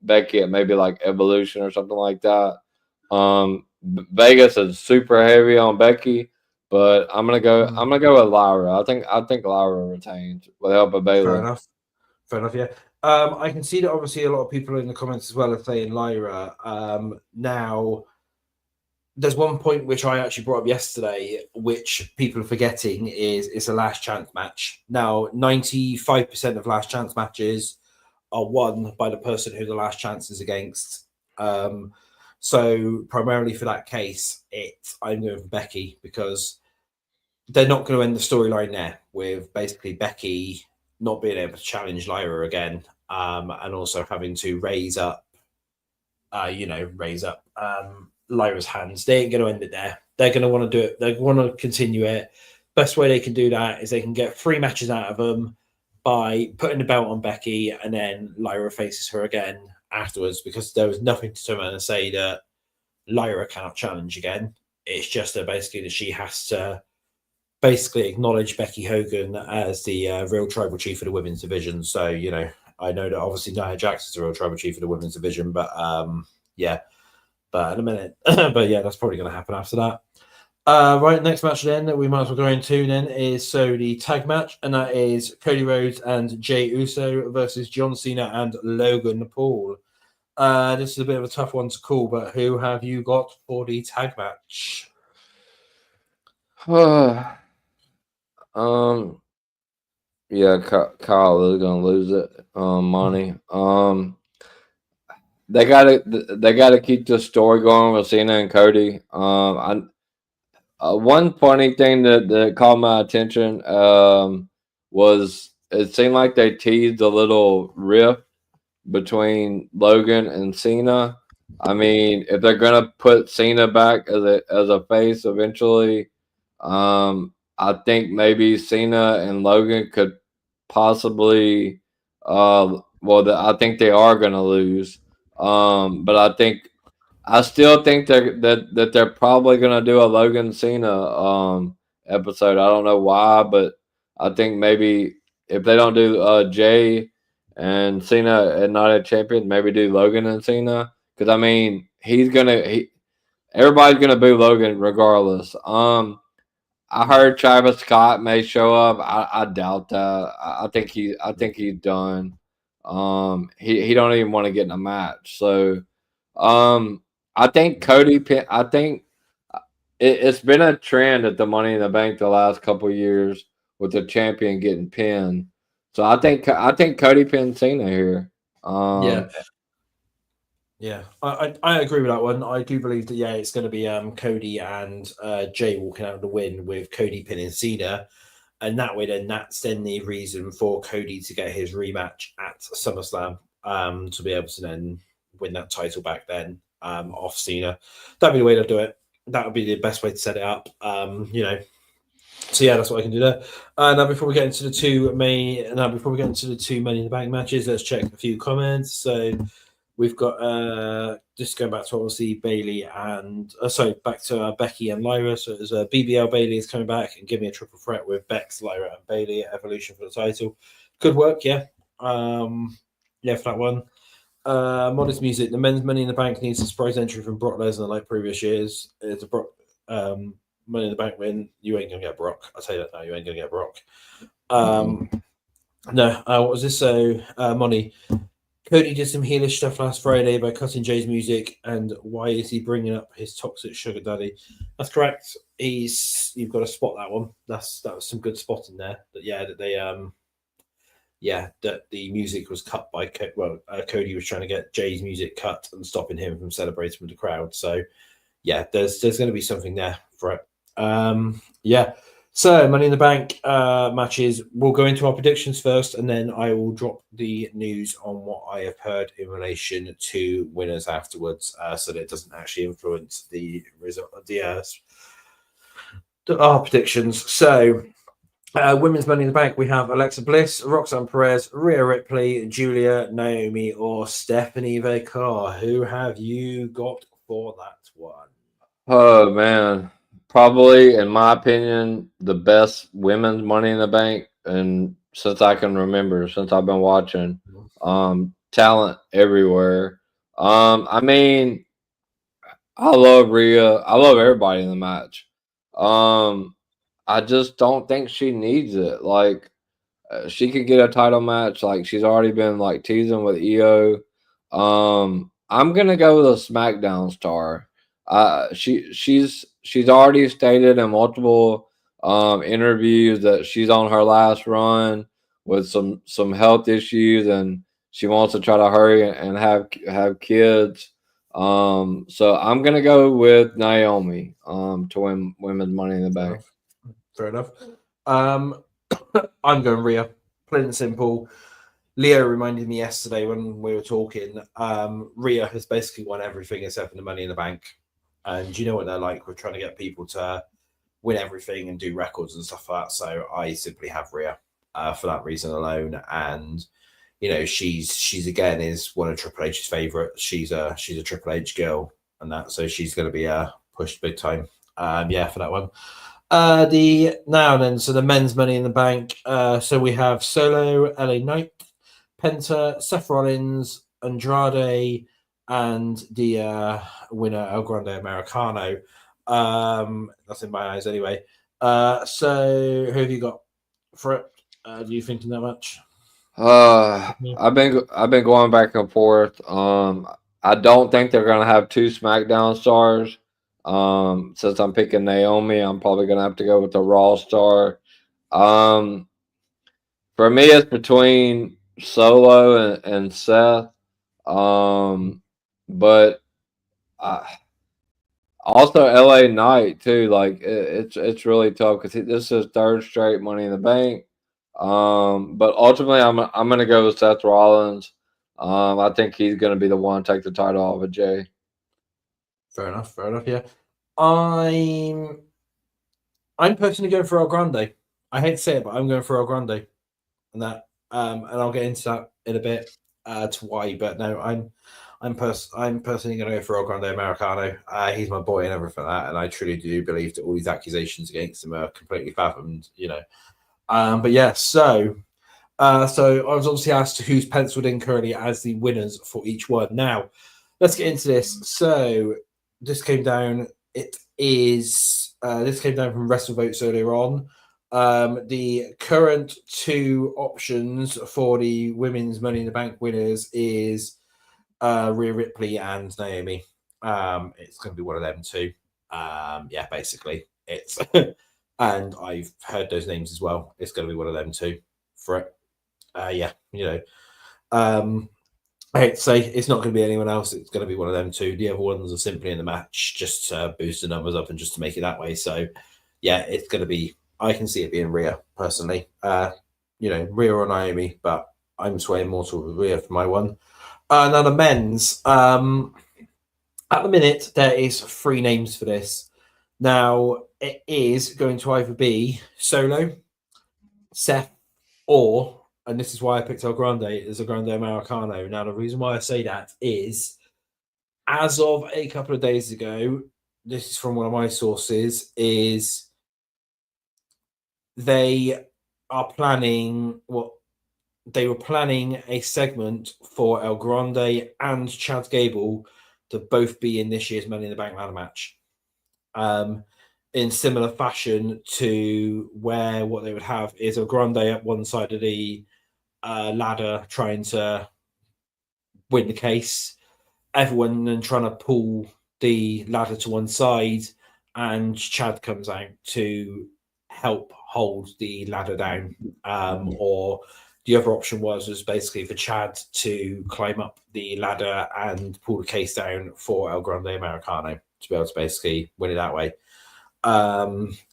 Becky at maybe like Evolution or something like that. Vegas is super heavy on Becky, but I'm gonna go with Lyra. I think Lyra retains with the help of Bailey. Fair enough. Yeah. I can see that obviously a lot of people in the comments as well are saying Lyra. Now, there's one point which I actually brought up yesterday, which people are forgetting is it's a last chance match. Now, 95% of last chance matches are won by the person who the last chance is against. So primarily for that case, I'm going with Becky because they're not going to end the storyline there with basically Becky not being able to challenge Lyra again, and also having to raise up Lyra's hands. They ain't going to end it there. They're going to want to do it. They want to continue it. Best way they can do that is they can get 3 matches out of them by putting the belt on Becky, and then Lyra faces her again afterwards, because there was nothing to turn around and say that Lyra cannot challenge again. It's just basically that she has to basically acknowledge Becky Hogan as the real tribal chief of the women's division. So, I know that obviously Nia Jax is the real tribal chief of the women's division, but but in a minute. But yeah, that's probably going to happen after that. Right, next match then that we might as well go into then is the tag match, and that is Cody Rhodes and Jey Uso versus John Cena and Logan Paul. This is a bit of a tough one to call, but who have you got for the tag match? Yeah, Kyle is gonna lose it. Money. They gotta keep the story going with Cena and Cody. One funny thing that caught my attention was it seemed like they teased a little rift between Logan and Cena. I mean, if they're gonna put Cena back as a face eventually, I think maybe Cena and Logan could possibly. I think they are gonna lose. But I still think that they're probably gonna do a Logan Cena episode. I don't know why, but I think maybe if they don't do Jay and Cena and not a champion, maybe do Logan and Cena, because I mean everybody's gonna boo Logan regardless. I heard Travis Scott may show up. I doubt that. I think he's done. He don't even want to get in a match. So, I think Cody. I think it's been a trend at the Money in the Bank the last couple of years with the champion getting pinned. So I think Cody pinned Cena here. Yeah, I agree with that one. I do believe that it's going to be Cody and Jay walking out of the win with Cody pinning Cena, and that way that's the reason for Cody to get his rematch at SummerSlam, to be able to then win that title back then off Cena. That'd be the way to do it. That would be the best way to set it up. So yeah, that's what I can do there. Now before we get into the two Money in the Bank matches, let's check a few comments. So we've got just going back to obviously Bailey and back to Becky and Lyra. So there's BBL Bailey is coming back and giving a triple threat with Bex, Lyra, and Bailey at Evolution for the title. Good work, yeah. For that one. Modest music. The men's Money in the Bank needs a surprise entry from Brock Lesnar like previous years. It's a Brock Money in the Bank win. You ain't gonna get Brock. I'll tell you that now. You ain't gonna get Brock. No. What was this? So Money. Cody did some heelish stuff last Friday by cutting Jay's music, and why is he bringing up his toxic sugar daddy? That's correct. You've got to spot that one. That was some good spotting there. That the music was cut by Cody was trying to get Jay's music cut and stopping him from celebrating with the crowd. So there's going to be something there for it. So, Money in the Bank matches. We'll go into our predictions first, and then I will drop the news on what I have heard in relation to winners afterwards, so that it doesn't actually influence the result of our predictions. So, women's Money in the Bank, we have Alexa Bliss, Roxanne Perez, Rhea Ripley, Julia, Naomi, or Stephanie Vekar. Who have you got for that one? Oh man. Probably, in my opinion, the best women's Money in the Bank, and since I can remember, since I've been watching, talent everywhere. I mean, I love Rhea. I love everybody in the match. I just don't think she needs it. Like, she could get a title match. Like, she's already been like teasing with EO. I'm gonna go with a SmackDown star. She's already stated in multiple interviews that she's on her last run with some health issues, and she wants to try to hurry and have kids. So I'm gonna go with Naomi to win women's Money in the Bank. Fair enough. I'm going Rhea. Plain and simple. Leo reminded me yesterday when we were talking. Rhea has basically won everything except for the Money in the Bank, and you know what they're like. We're trying to get people to win everything and do records and stuff like that. So I simply have Rhea for that reason alone. And you know, she's again is one of Triple H's favorites. She's a Triple H girl and that, so she's going to be pushed big time. Yeah, for that one. So the men's Money in the Bank. So we have Solo, LA Knight, Penta, Seth Rollins, Andrade, and the winner El Grande Americano. That's in my eyes anyway. So who have you got for it? Do you think that much? I've been going back and forth. I don't think they're gonna have two SmackDown stars. Since I'm picking Naomi, I'm probably gonna have to go with the Raw star. For me, it's between Solo and Seth. But also LA Knight too. Like it's really tough because this is third straight Money in the Bank. But ultimately, I'm gonna go with Seth Rollins. I think he's gonna be the one to take the title off of Jay. Fair enough. Yeah, I'm personally going for El Grande. I hate to say it, but I'm going for El Grande, and that. And I'll get into that in a bit to why. But no, I'm personally going to go for El Grande Americano. He's my boy and everything like that, and I truly do believe that all these accusations against him are completely fathomed. You know. But yeah, so I was obviously asked who's penciled in currently as the winners for each one. Now, let's get into this. So this came down. This came down from WrestleVotes earlier on. The current two options for the women's Money in the Bank winners is Rhea Ripley and Naomi. It's going to be one of them two. Yeah, basically, it's. And I've heard those names as well. It's going to be one of them two for it. Yeah, you know. I hate to say it's not going to be anyone else. It's going to be one of them two. The other ones are simply in the match just to boost the numbers up and just to make it that way. So, yeah, it's going to be. I can see it being Rhea personally. You know, Rhea or Naomi, but I'm swaying more towards Rhea for my one. Now the men's. At the minute, there is 3 names for this. Now, it is going to either be Solo, Seth, or, and this is why I picked El Grande, is El Grande Americano. Now, the reason why I say that is, as of a couple of days ago, this is from one of my sources, is they were planning a segment for El Grande and Chad Gable to both be in this year's Money in the Bank ladder match. In similar fashion to where what they would have is El Grande at one side of the ladder trying to win the case, everyone then trying to pull the ladder to one side, and Chad comes out to help hold the ladder down. Or the other option was basically for Chad to climb up the ladder and pull the case down for El Grande Americano to be able to basically win it that way.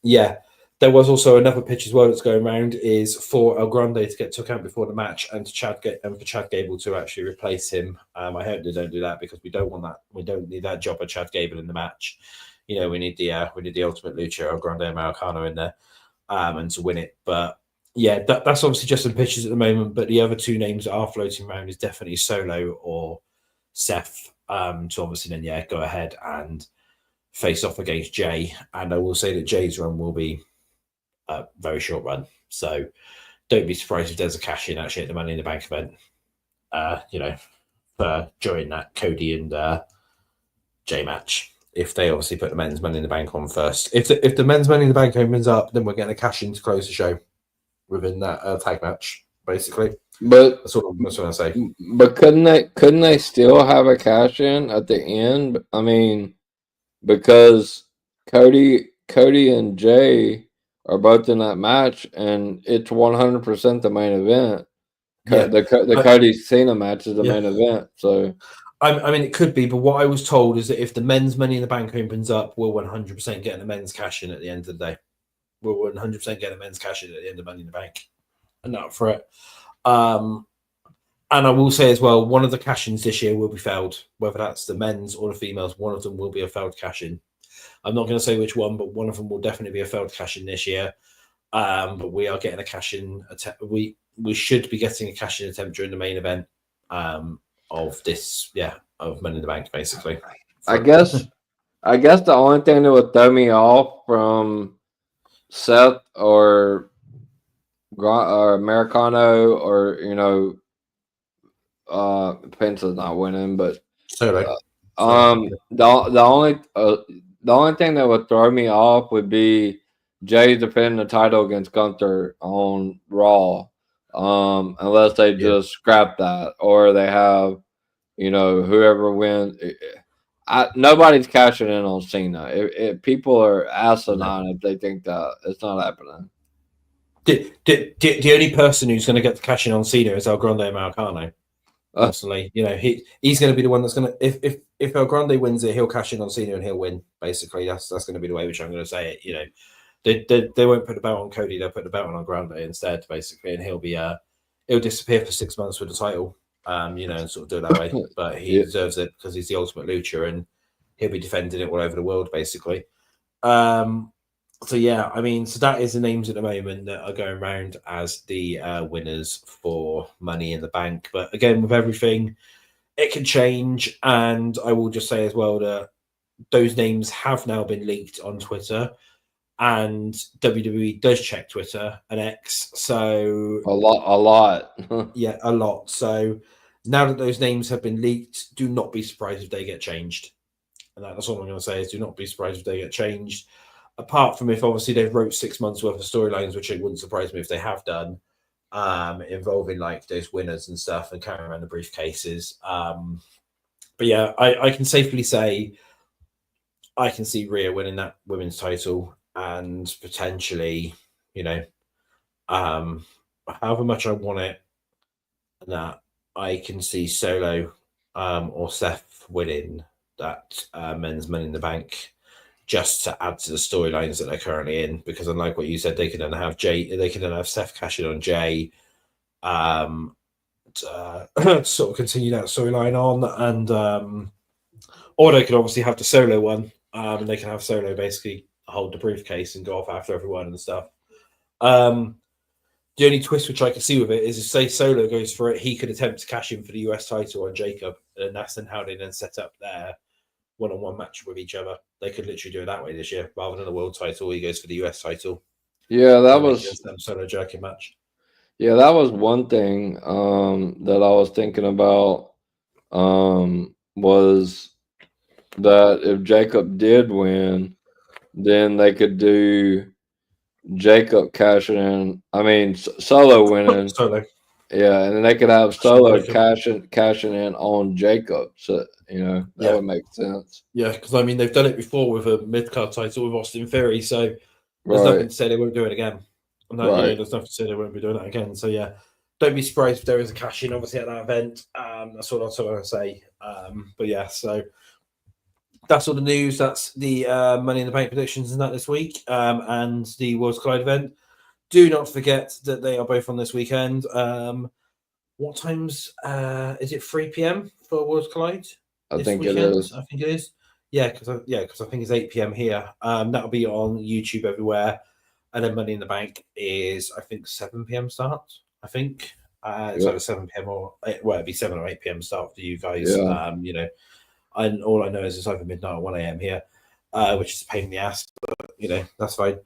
Yeah, there was also another pitch as well that's going around is for El Grande to get took out before the match and for Chad Gable to actually replace him. I hope they don't do that because we don't want that. We don't need that job of Chad Gable in the match. You know, we need the Ultimate Lucha El Grande Americano in there and to win it. But yeah, that's obviously just some pitches at the moment. But the other 2 names that are floating around is definitely Solo or Seth. To obviously then go ahead and face off against Jay, and I will say that Jay's run will be a very short run, so don't be surprised if there's a cash in actually at the Money in the Bank event. You know, for during that Cody and Jay match, if they obviously put the men's Money in the Bank on first. If the men's Money in the Bank opens up, then we're getting a cash in to close the show within that tag match, basically. But that's what I say. But couldn't they still have a cash in at the end? I mean, because Cody and Jay are both in that match, and it's 100% the main event. Yeah. The Cody Cena match is the Yeah. main event. So I mean, it could be, but what I was told is that if the men's Money in the Bank opens up, we'll 100% get the men's cash in at the end of the day. We'll 100% get the men's cash in at the end of Money in the Bank, and up for it. And I will say as well, one of the cash-ins this year will be failed, whether that's the men's or the females. One of them will be a failed cash-in. I'm not going to say which one, but one of them will definitely be a failed cash-in this year. But we are getting a cash-in attempt. We should be getting a cash-in attempt during the main event of this, of Money in the Bank, basically. I guess the only thing that would throw me off from Seth or Americano, or Pence's not winning, but Solo. The only thing that would throw me off would be Jay defending the title against Gunther on Raw, unless they just scrap that, or they have whoever wins. Nobody's cashing in on Cena. If people are asinine if they think that it's not happening. The only person who's going to get the cash in on Cena is El Grande Marcano. Personally, he's going to be the one that's going to. If El Grande wins it, he'll cash in on Cena and he'll win. Basically, that's going to be the way which I'm going to say it. They won't put the belt on Cody. They'll put the belt on El Grande instead, basically, and he'll disappear for 6 months with the title. And sort of do it that way. But he deserves it because he's the ultimate lucha, and he'll be defending it all over the world, basically. So that is the names at the moment that are going around as the winners for Money in the Bank. But again, with everything, it can change. And I will just say as well that those names have now been leaked on Twitter, and WWE does check Twitter and X. So a lot. Yeah, a lot. So now that those names have been leaked, do not be surprised if they get changed. And that's all I'm going to say is do not be surprised if they get changed. Apart from if obviously they've wrote 6 months worth of storylines, which it wouldn't surprise me if they have done, involving like those winners and stuff and carrying around the briefcases. But yeah, I can safely say I can see Rhea winning that women's title and potentially, however much I want it, that I can see Solo or Seth winning that men's Money in the Bank, just to add to the storylines that they're currently in. Because unlike what you said, they can then have Seth cashing on Jay, sort of continue that storyline on, and or they could obviously have the Solo one, and they can have Solo basically hold the briefcase and go off after everyone and stuff. The only twist which I can see with it is if, say, Solo goes for it, he could attempt to cash in for the US title on Jacob, and that's then how they then set up their one-on-one match with each other. They could literally do it that way this year, rather than the world title. He goes for the US title. Yeah, that was Solo jerking match. Yeah, that was one thing that I was thinking about. Was that if Jacob did win, then they could do Jacob cashing in. I mean, Solo winning. Solo. Yeah, and then they could have Solo cashing in on Jacob. So that would make sense. Yeah, because I mean they've done it before with a mid-card title with Austin Theory, so there's nothing to say they won't do it again. No, there's nothing to say they won't be doing that again. So yeah, don't be surprised if there is a cash in, obviously, at that event. That's all I'm going to say. But yeah, so that's all the news. That's the Money in the Bank predictions and that this week, and the Worlds Collide event. Do not forget that they are both on this weekend. What times is it? 3 p.m. for Worlds Collide? I think it is. I think it is. Yeah, because I think it's 8 p.m. here. That'll be on YouTube everywhere. And then Money in the Bank is, I think, 7 p.m. start. I think it's either 7 p.m. or it'd be 7 or 8 p.m. start for you guys. Yeah. And all I know is it's either midnight or 1 a.m. here, which is a pain in the ass, but that's fine.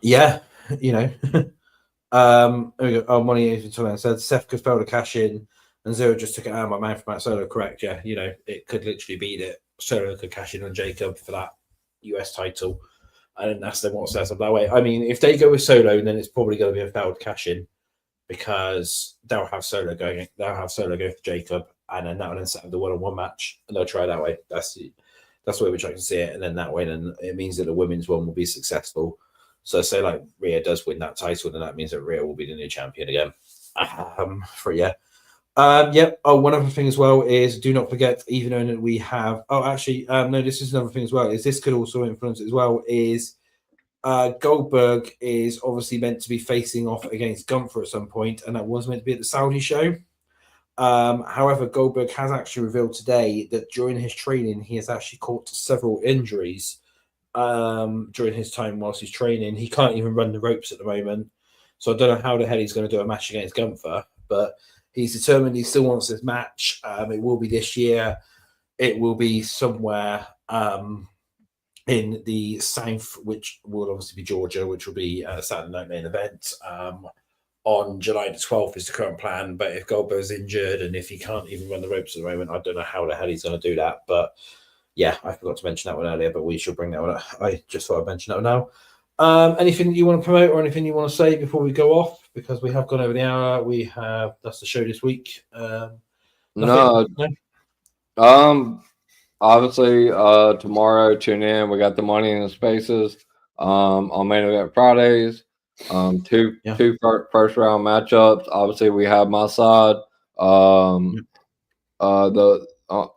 There we go. Oh, Money is said Seth could fail to cash in, and Zero just took it out of my mouth from that Solo. Correct? Yeah, it could literally be that Solo could cash in on Jacob for that US title, and then that's then what sets up that way. I mean, if they go with Solo, then it's probably going to be a failed cash in because they'll have Solo go for Jacob, and then that will then set up the one-on-one match, and they'll try that way. That's the way which I can see it. And then that way, then it means that the women's one will be successful. So say like Rhea does win that title, then that means that Rhea will be the new champion again. For yeah. Yep. Oh, one other thing as well is do not forget, even though we have. Oh, actually, no. This is another thing as well. Is this could also influence it as well. Is Goldberg is obviously meant to be facing off against Gunther at some point, and that was meant to be at the Saudi show. However, Goldberg has actually revealed today that during his training, he has actually caught several injuries during his time whilst he's training. He can't even run the ropes at the moment. So I don't know how the hell he's going to do a match against Gunther, but he's determined he still wants this match. It will be this year. It will be somewhere in the south, which will obviously be Georgia, which will be a Saturday night main event. On July the 12th is the current plan. But if Goldberg's injured and if he can't even run the ropes at the moment, I don't know how the hell he's going to do that. But yeah, I forgot to mention that one earlier, but we should bring that one up. I just thought I'd mention that one now. Anything that you want to promote or anything you want to say before we go off? Because we have gone over the hour. That's the show this week. No. Obviously, tomorrow tune in. We got the Money in the Spaces on Main Event Fridays. Two first round matchups. Obviously, we have my side. The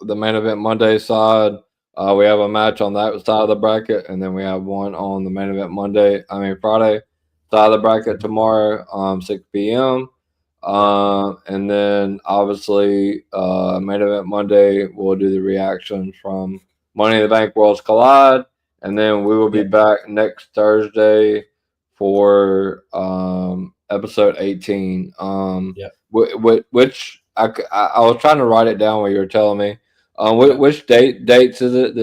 Main Event Monday side. We have a match on that side of the bracket, and then we have one on the Main Event Friday side of the bracket tomorrow, 6 p.m. And then obviously Main Event Monday, we'll do the reactions from Money in the Bank Worlds Collide, and then we will be back next Thursday for episode 18. Which I was trying to write it down while you were telling me. Which dates is it?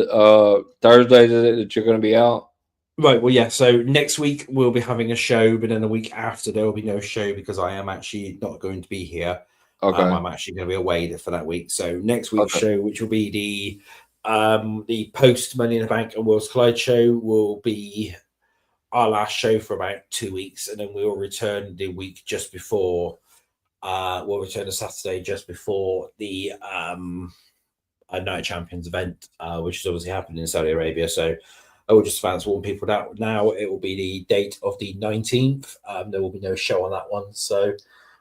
Thursdays is it that you're going to be out? Right. Well, yeah. So next week we'll be having a show, but then the week after there will be no show because I am actually not going to be here. Okay. I'm actually going to be away for that week. So next week's show, which will be the post Money in the Bank and Worlds Collide show, will be our last show for about 2 weeks, and then we will return the week just before. We'll return the Saturday just before the Night Champions event, which is obviously happening in Saudi Arabia. So I will just fancy warn people that now it will be the date of the 19th. There will be no show on that one. So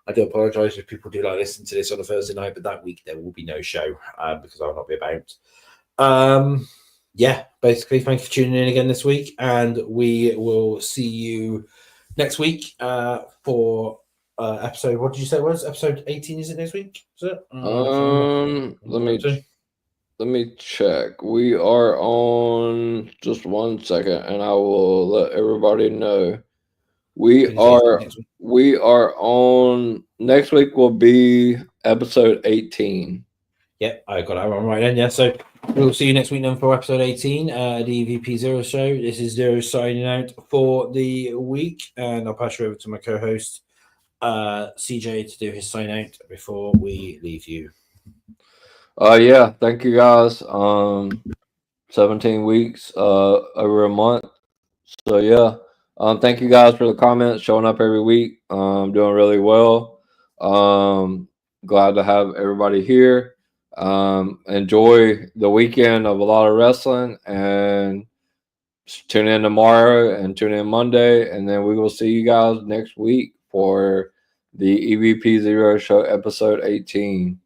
I do apologize if people do like listen to this on a Thursday night, but that week there will be no show because I will not be about. Yeah, basically, thank you for tuning in again this week, and we will see you next week for episode. What did you say it was? Episode 18? Is it next week? Is it? Let me check. We are on just 1 second, and I will let everybody know. We are on next week will be episode 18. Yep, I got that one right then. Yeah, so we'll see you next week then for episode 18, the EVP Xero Show. This is Zero signing out for the week, and I'll pass you over to my co-host CJ to do his sign out before we leave you. Yeah, thank you guys. 17 weeks, over a month. So yeah, thank you guys for the comments, showing up every week. Doing really well. Glad to have everybody here. Enjoy the weekend of a lot of wrestling, and tune in tomorrow and tune in Monday, and then we will see you guys next week for the EVP Xero Show episode 18.